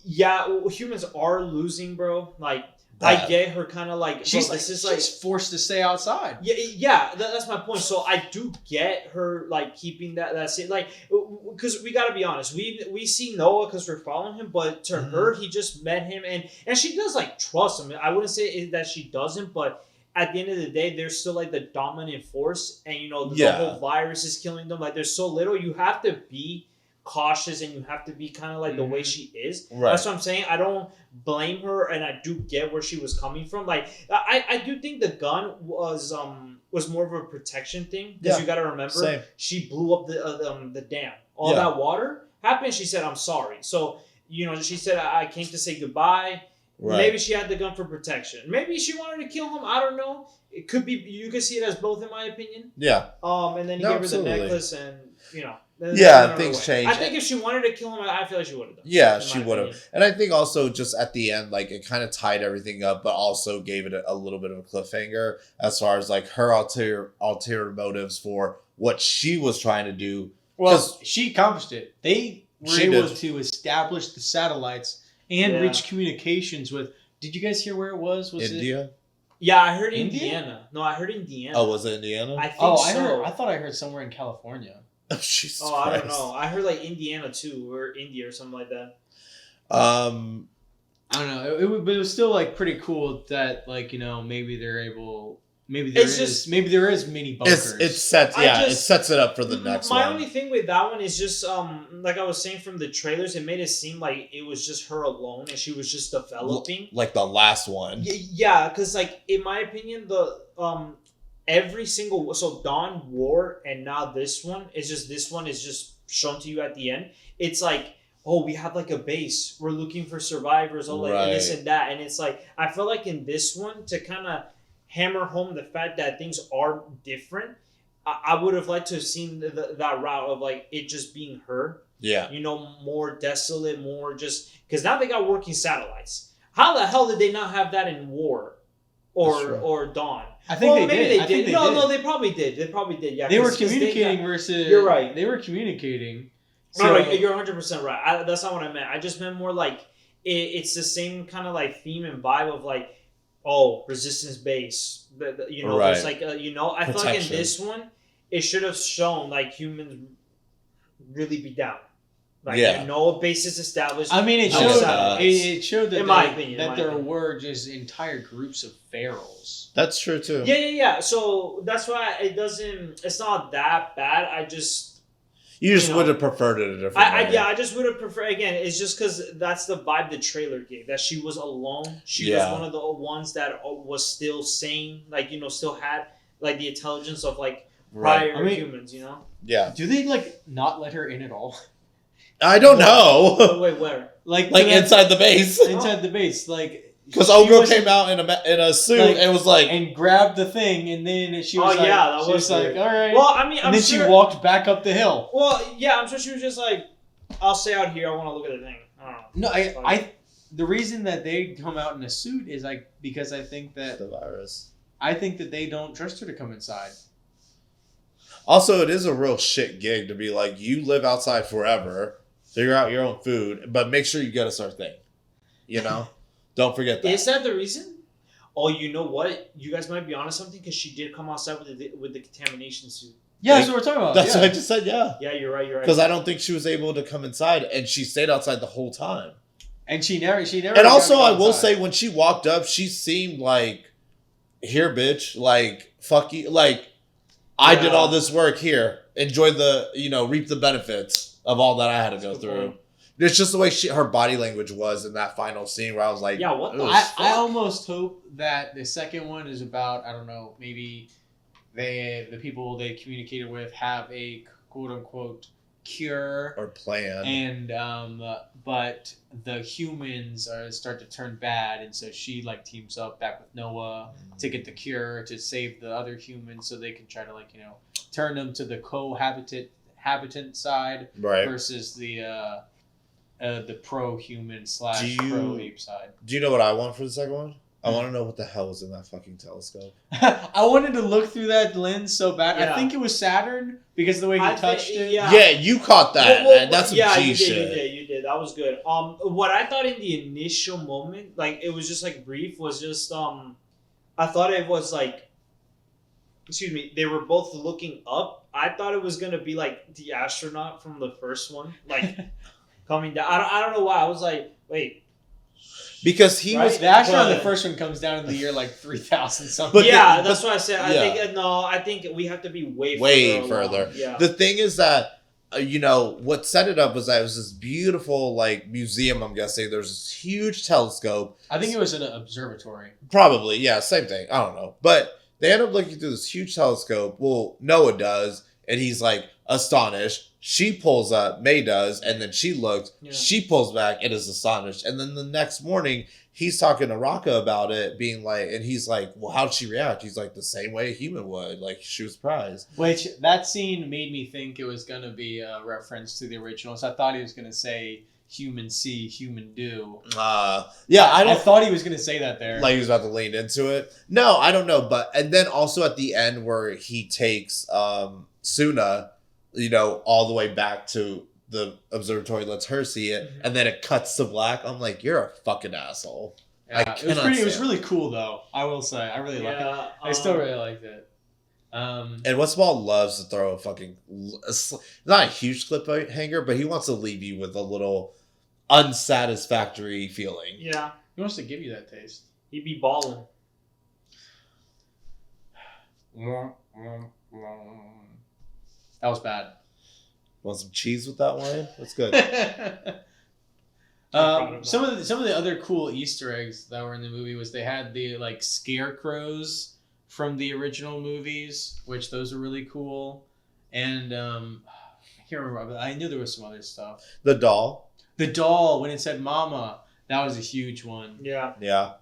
Yeah, humans are losing, bro. Like, I Bad. get her kind of like, She's bro, like, this is like, she's forced to stay outside. yeah, that's my point. So I do get her like keeping that scene, like, because we got to be honest, we see Noah because we're following him, but to her, he just met him, and she does like trust him. I wouldn't say that she doesn't, but at the end of the day, they're still like the dominant force, and the whole virus is killing them. Like, there's so little. You have to be cautious, and you have to be kind of like the way she is. Right. That's what I'm saying. I don't blame her, and I do get where she was coming from. Like, I do think the gun was more of a protection thing, because you got to remember, Same. she blew up the dam. All Yeah. that water happened. She said, "I'm sorry." So she said, "I came to say goodbye." Right. Maybe she had the gun for protection. Maybe she wanted to kill him. I don't know. It could be. You could see it as both, in my opinion. Yeah. And then he No, gave her absolutely. the necklace, and then Yeah, on her things way. change. I think if she wanted to kill him, I feel like she would have done. Yeah, in she my would have. opinion. And I think also just at the end, like, it kind of tied everything up, but also gave it a little bit of a cliffhanger as far as like her ulterior motives for what she was trying to do. Well, she accomplished it. They were She able did. to establish the satellites and reach communications with. Did you guys hear where it was? Was India? it? Yeah, I heard India? Indiana. No, I heard Indiana. Oh, was it Indiana? I think I so. heard. I thought I heard somewhere in California. Jesus I Christ. don't know. I heard like Indiana too, or India or something like that. I don't know. But it was still like pretty cool that maybe they're able. Maybe there is mini bunkers. it sets it up for the next My one. only thing with that one is just like I was saying from the trailers, it made it seem like it was just her alone and she was just developing. Like the last one. Yeah, because like in my opinion, the every single Dawn War and now this one is just shown to you at the end. It's like, oh, we have like a base. We're looking for survivors. Oh, like this and that, and it's like I feel like in this one to kind of hammer home the fact that things are different. I would have liked to have seen that route of like it just being her. Yeah. More desolate, more just because now they got working satellites. How the hell did they not have that in War or Dawn? I think they did. No, they probably did. Yeah, they were communicating versus. You're right. They were communicating. So, no, you're 100% right. That's not what I meant. I just meant more like it's the same kind of like theme and vibe of like, oh, resistance base. There's like I feel like in this one, it should have shown like humans really be down. Like no bases established. I mean, it showed that in my opinion, there were just entire groups of pharaohs. That's true too. Yeah. So that's why it's not that bad. You just would have preferred it a different way. I just would have preferred. Again, it's just because that's the vibe the trailer gave. That she was alone. She was one of the ones that was still sane. Like still had like the intelligence of like prior humans. Yeah. Do they like not let her in at all? I don't know. Wait, where? Like inside the base. Inside the base, like. Because Ogo came out in a suit and was like... And grabbed the thing, and then she was that was like, all right. Well, I mean, and then she walked back up the hill. Well, yeah, I'm sure she was just like, I'll stay out here, I want to look at the thing. I don't know. No, the reason that they come out in a suit is because I think that... The virus. I think that they don't trust her to come inside. Also, it is a real shit gig to be like, you live outside forever, figure out your own food, but make sure you get us our thing. Don't forget that. Is that the reason? Oh, you know what? You guys might be onto something because she did come outside with the contamination suit. Yeah, that's what we're talking about. That's what I just said, yeah. Yeah, you're right. Because I don't think she was able to come inside, and she stayed outside the whole time. And she never. And also, I will say, when she walked up, she seemed like, here, bitch, like, fuck you, like, I did all this work here. Enjoy reap the benefits of all that I had to go through. It's just the way her body language was in that final scene where I was like, yeah, what the I almost hope that the second one is about, I don't know, maybe the people they communicated with have a quote unquote cure or plan, and but the humans start to turn bad, and so she like teams up back with Noah to get the cure to save the other humans so they can try to turn them to the habitant side versus the pro-human / pro-ape side. Do you know what I want for the second one? I want to know what the hell was in that fucking telescope. I wanted to look through that lens so bad. Yeah. I think it was Saturn because of the way he touched it. Yeah, you caught that, man. That's some G shit. You did. That was good. What I thought in the initial moment, like it was just like brief, was just I thought it was like, excuse me, they were both looking up. I thought it was gonna be like the astronaut from the first one, like coming down. I don't know why. I was like, wait. Because he was Right? The astronaut in But- the first one comes down in the year like 3000 something. But Yeah, the- that's what I said. I yeah. think no. I think we have to be way further. along. Yeah. The thing is that what set it up was that it was this beautiful like museum. I'm guessing there's this huge telescope. I think it was an observatory. Probably, yeah, same thing. I don't know, but they end up looking through this huge telescope. Well, Noah does, and he's like astonished. She pulls up, May does, and then she looks. Yeah. She pulls back and is astonished. And then the next morning, he's talking to Raka about it, being like, and he's like, "Well, how'd she react?" He's like, "The same way a human would. Like, she was surprised." Which, that scene made me think it was going to be a reference to the originals. I thought he was going to say human see, human do. Yeah, I I don't thought he was going to say that there. like he was about to lean into it. No, I don't know, but and then also at the end where he takes Suna, all the way back to the observatory, lets her see it, Mhm. and then it cuts to black. I'm like, you're a fucking asshole. I Yeah, it was cannot it was stand really cool though. I will say, I really liked it. I still really liked it. And Westball loves to throw a fucking not a huge cliffhanger, but he wants to leave you with a little unsatisfactory feeling. Yeah, He wants to give you that taste. he'd be balling. That was bad. Want some cheese with that wine? That's good. Some of the other cool Easter eggs that were in the movie was they had the like scarecrows from the original movies, which those are really cool. And I can't remember, but I knew there was some other stuff. The doll. The doll when it said "Mama," that was a huge one. Yeah. Yeah.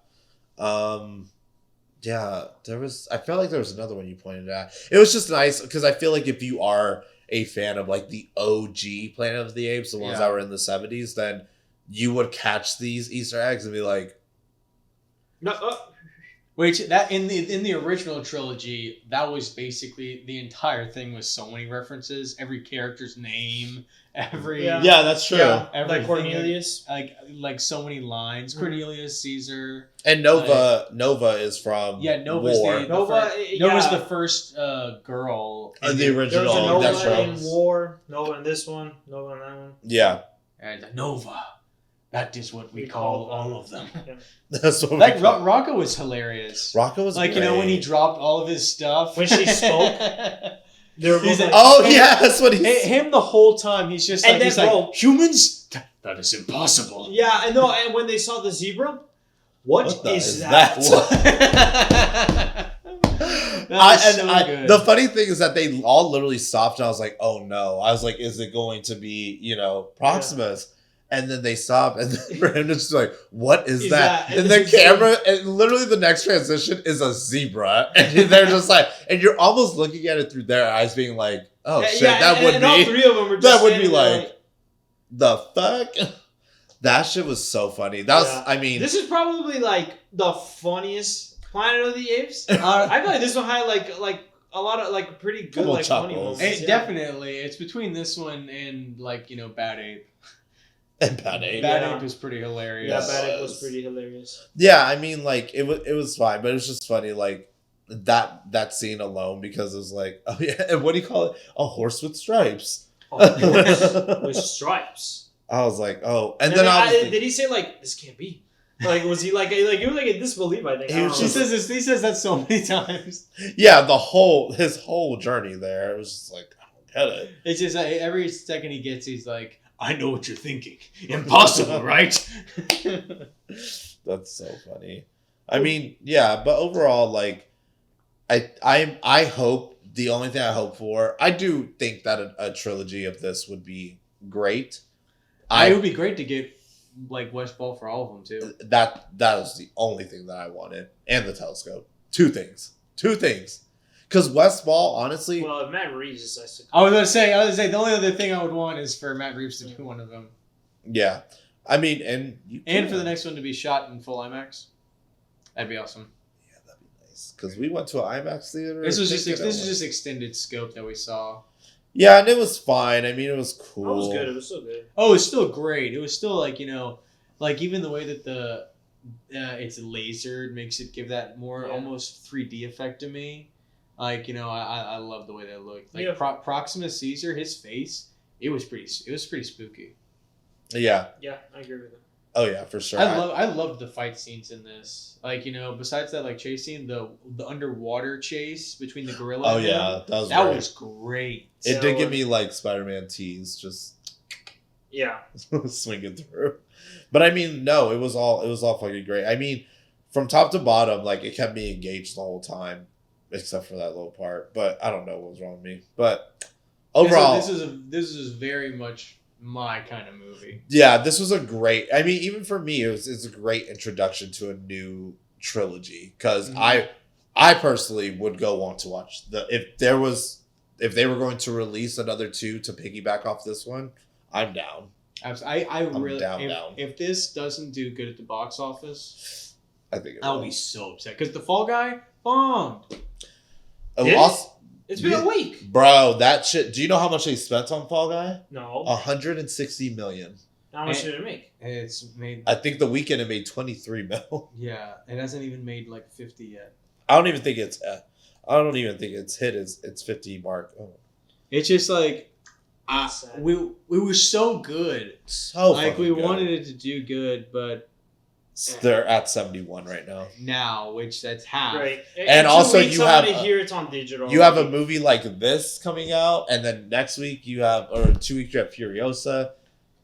Yeah, there was. I felt like there was another one you pointed at. It was just nice because I feel like if you are a fan of like the OG Planet of the Apes, the ones that were in the 70s, then you would catch these Easter eggs and be like, No. Which that in the original trilogy, that was basically the entire thing was so many references, every character's name, every Yeah. yeah, that's true. Yeah. everything, Like Cornelius. like so many lines. Mhm. Cornelius, Caesar. And Nova is from Nova's War. the Nova, Nova's yeah. the first girl. The There was a original. Nova That's in right. War, Nova in this one, Nova in that one. Yeah, And Nova. That is what we call all of them. Yeah. that's what Like we call. Rocco was hilarious. Rocco was Like great. when he dropped all of his stuff When she spoke, They were He's both like, Oh Hey, yeah, that's what he. him the whole time. He's just And like, then, he's like, bro- humans? That is impossible. Yeah, I know. And when they saw the zebra, What the is is that? Good. The funny thing is that they all literally stopped, and I was like, "Oh no!" I was like, "Is it going to be Proximus?" And then they stopped, and then Brandon's just like, "What is that?" that- And the camera, and literally the next transition is a zebra, and they're just like, and you're almost looking at it through their eyes, being like, "Oh shit, that would and be." all three of them were just that would be standing there like, the fuck? That shit was so funny. That was, Yeah. I mean, This is probably like the funniest Planet of the Apes. I feel like this one had like a lot of like pretty good Couple like funny chuckles. moments. It definitely. It's between this one and Bad Ape. and Bad Ape. Bad Yeah. Ape was pretty hilarious. Yeah, Yes. Bad Ape was pretty hilarious. Yeah, I mean, like it was fine, but it was just funny, like that scene alone, because it was like, oh yeah, and what do you call it? A horse with stripes. With stripes. I was like, oh, and And then then I was thinking, did he say like this can't be? Like was he like he was like in disbelief? I think. He I was don't She know. says this. He says that so many times. yeah, his whole journey there, it was just like, I don't get it. It's just like every second he gets, he's like, "I know what you're thinking. Impossible, right?" That's so funny. I mean, yeah, but overall, like, I hope, the only thing I hope for, I do think that a trilogy of this would be great. It would be great to get like Westball for all of them too. That was the only thing that I wanted, and the telescope. Two things. Because Westball, honestly, Well, if Matt Reeves decides to. I was gonna say the only other thing I would want is for Matt Reeves to do one of them, yeah. I mean, and for the next one to be shot in full IMAX. That'd be awesome. yeah, that'd be nice. Because we went to an IMAX theater. This was just extended scope that we saw. Yeah, and it was fine. I mean, it was cool. That was good. It was so good. Oh, it's still great. It was still like like even the way that it's lasered makes it give that more almost 3D effect to me. Like I love the way that looked. Like Proxima Caesar, his face, it was pretty spooky. Yeah. Yeah, I agree with that. Oh yeah, for sure. I loved the fight scenes in this. Like besides that, like chase scene, the underwater chase between the gorilla. Oh and yeah, him, that was great. It did give me like Spider-Man tease, just swinging through. But I mean, no, it was all fucking great. I mean, from top to bottom, like it kept me engaged the whole time, except for that little part. But I don't know what was wrong with me. But overall, this is very much my kind of movie. Yeah, this was a great. I mean, even for me, it's a great introduction to a new trilogy because I personally would go want to watch if they were going to release another two to piggyback off this one, I'm down. I'm really down. If this doesn't do good at the box office, I think I'll be so upset because the Fall Guy bombed. It's been a week, bro. That shit. Do you know how much they spent on Fall Guy? No, 160 million. How much did it make? It's made. I think the weekend it made 23 mil. Yeah, it hasn't even made like 50 yet. I don't even think it's hit its 50 mark. Oh. It's just like we were so good. So like we good. wanted it to do good, but they're at 71 right now. Now, which that's half. Right. And also you have here it's on digital. You have a movie like this coming out, and then next week or 2 weeks you have Furiosa.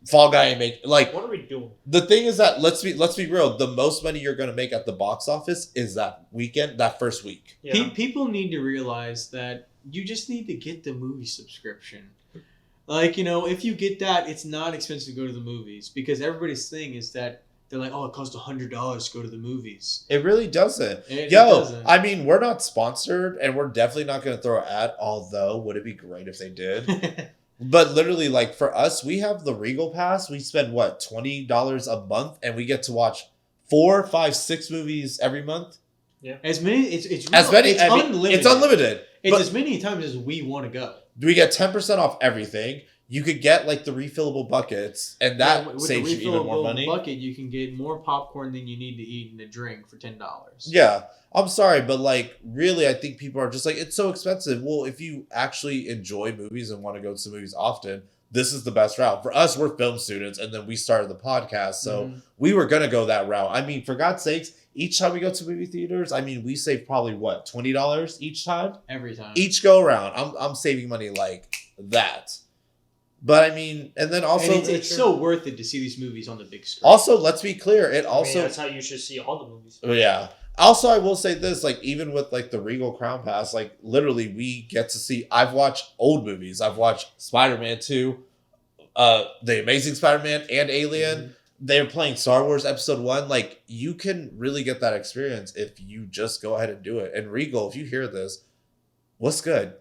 Fall Guy make like. What are we doing? The thing is that let's be real. The most money you're gonna make at the box office is that weekend, that first week. Yeah. People need to realize that you just need to get the movie subscription. Like if you get that, it's not expensive to go to the movies because everybody's thing is that they're like, oh, it costs $100 to go to the movies. It really doesn't. It doesn't. I mean, we're not sponsored, and we're definitely not going to throw an ad. Although, would it be great if they did? But literally, like for us, we have the Regal Pass. We spend what $20 a month, and we get to watch 4, 5, 6 movies every month. Yeah, as many. It's unlimited. It's unlimited. It's as many times as we want to go. We get 10% off everything. You could get like the refillable buckets, and that saves you even more money. Bucket, you can get more popcorn than you need to eat and a drink for $10. Yeah, I'm sorry, but like really, I think people are just like it's so expensive. Well, if you actually enjoy movies and want to go to movies often, this is the best route. For us, we're film students, and then we started the podcast, so we were gonna go that route. I mean, for God's sakes, each time we go to movie theaters, I mean, we save probably what $20 each time. Every time, each go around, I'm saving money like that. But I mean, and then also it's so worth it to see these movies on the big screen. Also, let's be clear, that's how you should see all the movies. Yeah. Also, I will say this, like even with like the Regal Crown Pass, like literally we get to see. I've watched old movies. I've watched Spider-Man 2, The Amazing Spider-Man, and Alien. They're playing Star Wars Episode 1. Like you can really get that experience if you just go ahead and do it. And Regal, if you hear this, what's good?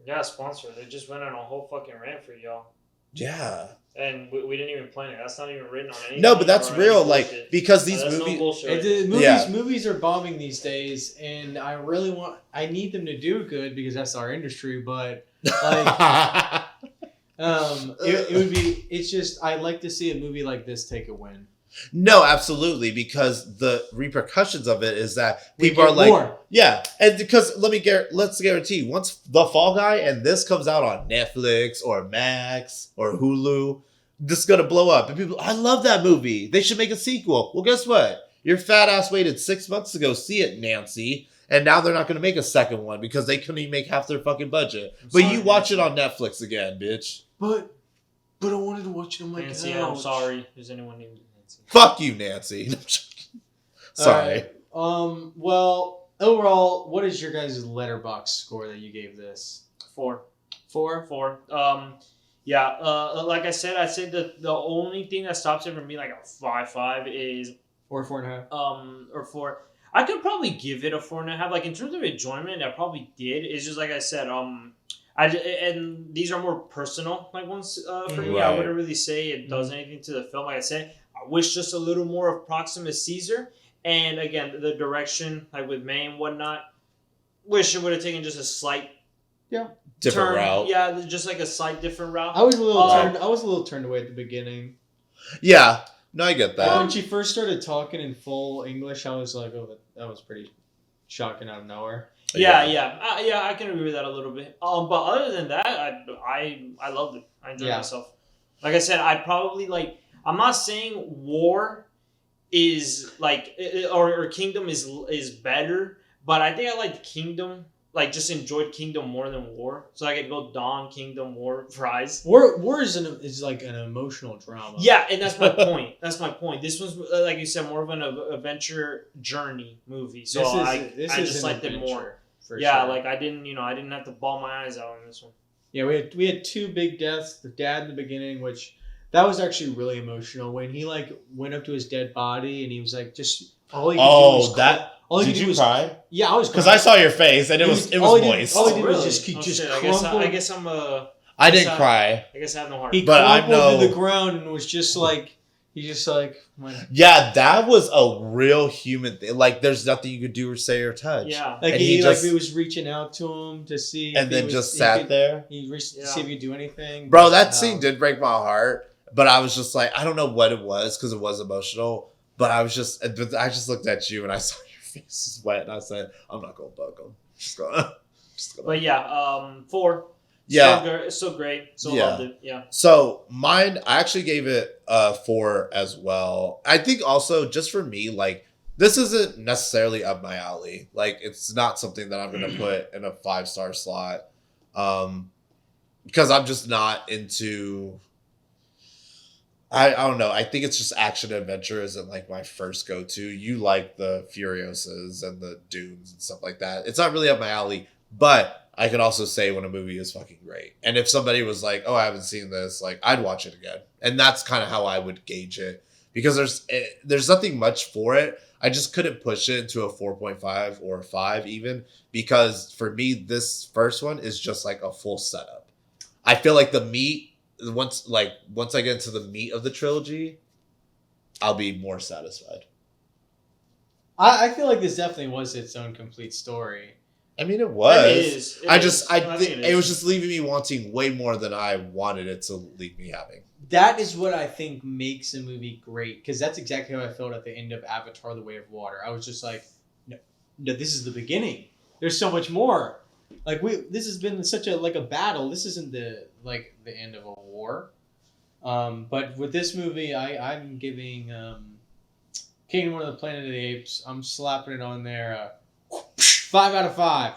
Yeah, sponsor. They just went on a whole fucking rant for y'all. Yeah. And we didn't even plan it. That's not even written on anything. No, but that's real. Like, because these movies are bombing these days, and I need them to do good because that's our industry, but like, it would be, it's just, I'd like to see a movie like this take a win. No, absolutely, because the repercussions of it is that people are like, more. Yeah, and because let's guarantee once the Fall Guy and this comes out on Netflix or Max or Hulu, this is gonna blow up, and people, I love that movie. They should make a sequel. Well, guess what? Your fat ass waited 6 months to go see it, Nancy, and now they're not gonna make a second one because they couldn't even make half their fucking budget. But you watch it on Netflix again, bitch. But I wanted to watch it on my couch. I'm sorry. Is anyone named? Fuck you, Nancy. Sorry. Right. Well, overall, what is your guys' Letterbox score that you gave this? 4. 4? Yeah. Like I said, I'd say the only thing that stops it from being like a 5 is or 4.5. Or 4. I could probably give it a 4.5. Like in terms of enjoyment, I probably did. It's just like I said. And these are more personal like ones for me. Right. I wouldn't really say it does anything to the film. Like I said. I wish just a little more of Proxima Caesar. And again, the direction, like with May and whatnot, wish it would have taken just a slight different route. Yeah, just like a slight different route. I was a little turned away at the beginning. Yeah. No, I get When that. she first started talking in full English, I was like, "Oh, that was pretty shocking out of nowhere." Yeah, I can agree with that a little bit. But other than that, I loved it. I enjoyed myself. Like I said, I probably like. I'm not saying war is like or Kingdom is better, but I think I liked Kingdom. Like just enjoyed Kingdom more than War, so I could go Dawn, Kingdom, War, Fries. War is like an emotional drama. Yeah, and that's my point. That's my point. This was like you said, more of an adventure journey movie. So I just liked it more. Yeah, like I didn't have to bawl my eyes out on this one. Yeah, we had two big deaths. The dad in the beginning, which that was actually really emotional when he like went up to his dead body and he was like just all he could do was that. Did you cry? Yeah, I was because I saw your face and it was moist. All he did was just crumple. I guess I'm I didn't cry. I guess I have no heart. He crumpled to the ground and was just like yeah, that was a real human thing. Like there's nothing you could do or say or touch. Yeah, like he was reaching out to him to see, and then just sat there. He reached to see if he could do anything. Bro, that scene did break my heart, but I was just like, I don't know what it was because it was emotional. But I just looked at you and I saw your face was wet, and I said, I'm not gonna bug him. Just gonna. But yeah, 4. Yeah, it's so great. So loved it. Yeah. So mine, I actually gave it 4 as well. I think also just for me, like this isn't necessarily up my alley. Like it's not something that I'm gonna put in a 5-star slot, because I'm just not into. I don't know. I think it's just action adventure isn't like my first go-to. You like the Furiosas and the Dooms and stuff like that. It's not really up my alley, but I can also say when a movie is fucking great. And if somebody was like, oh, I haven't seen this, like I'd watch it again. And that's kind of how I would gauge it because there's nothing much for it. I just couldn't push it into a 4.5 or a 5 even because for me, this first one is just like a full setup. I feel like the meat, once I get into the meat of the trilogy, I'll be more satisfied. I feel like this definitely was its own complete story. I mean, it was. It is. I think it was just leaving me wanting way more than I wanted it to leave me having. That is what I think makes a movie great, because that's exactly how I felt at the end of Avatar: The Way of Water. I was just like, no, this is the beginning. There's so much more. Like this has been such a battle. This isn't the end of a war. But with this movie, I'm giving Kingdom of the Planet of the Apes. I'm slapping it on there. 5 out of 5.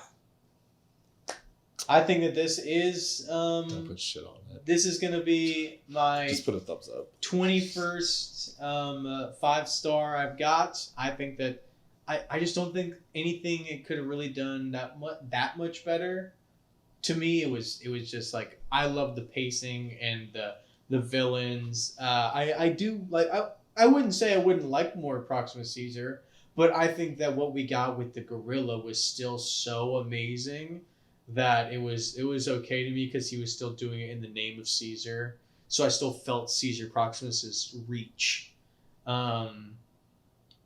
I think that this is Don't put shit on it. This is gonna be my just put a thumbs up. 21st 5-star I've got. I think that I just don't think anything it could have really done that much better. To me, it was just like I love the pacing and the villains. I do like I wouldn't say I wouldn't like more Proxima Caesar, but I think that what we got with the gorilla was still so amazing that it was okay to me because he was still doing it in the name of Caesar. So I still felt Caesar Proximus's reach. So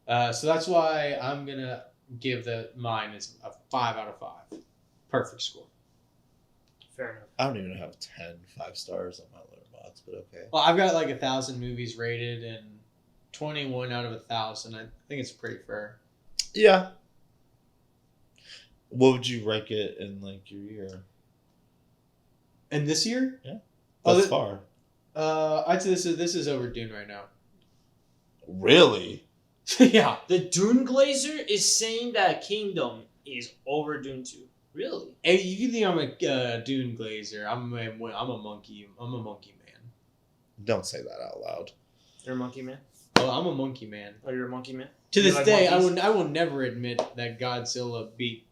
that's why I'm gonna give mine as a 5 out of 5. Perfect score. Fair enough. I don't even have 10 5-stars on my Letterbox, but okay. Well, I've got 1,000 movies rated and 21 out of 1,000. I think it's pretty fair. Yeah. What would you rank it in your year? In this year? Yeah. Thus far. I'd say this is over Dune right now. Really? Yeah. The Dune Glazer is saying that Kingdom is over Dune 2. Really? And you think I'm a Dune Glazer? I'm a monkey. I'm a monkey man. Don't say that out loud. You're a monkey man? Oh, I'm a monkey man. Oh, you're a monkey man? To this day, I will never admit that Godzilla beat.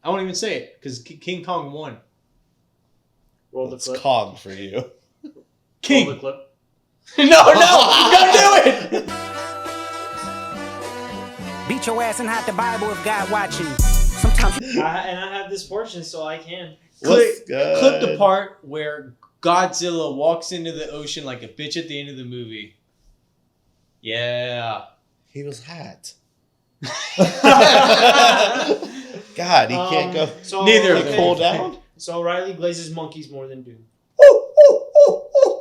I won't even say it because King Kong won. Roll the clip. It's Kong for you. King. Roll the clip. No, don't do it. Beat your ass and hide the Bible if God watching. Sometimes. And I have this fortune, so I can. Clip the part where Godzilla walks into the ocean like a bitch at the end of the movie. Yeah. He was hot. God, he can't go. Neither of them. Cool down. So Riley glazes monkeys more than dude.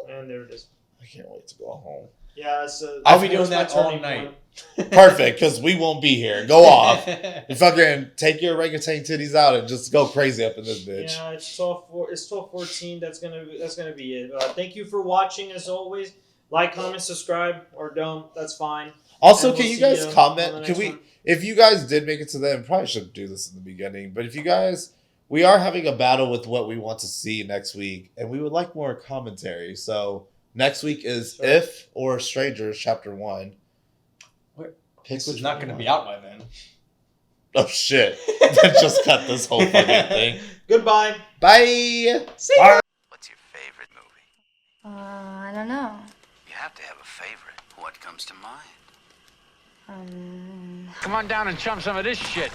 And there it is. I can't wait to go home. Yeah, so I'll be doing that all night. Perfect, because we won't be here. Go off. You fucking take your orangutan titties out and just go crazy up in this bitch. Yeah, it's 12:14. That's gonna be it. Thank you for watching as always. Like, comment, subscribe, or don't. That's fine. Also, And can we'll you see guys you on the comment? Can next we, one. if you guys did make it to the end, probably should do this in the beginning. But if you guys, we are having a battle with what we want to see next week, and we would like more commentary. So next week is Sure. If or Strangers Chapter 1. This is not going to be out by then. Oh shit! Then just cut this whole fucking thing. Goodbye. Bye. What's your favorite movie? I don't know. You have to have a favorite. What comes to mind? Come on down and chum some of this shit.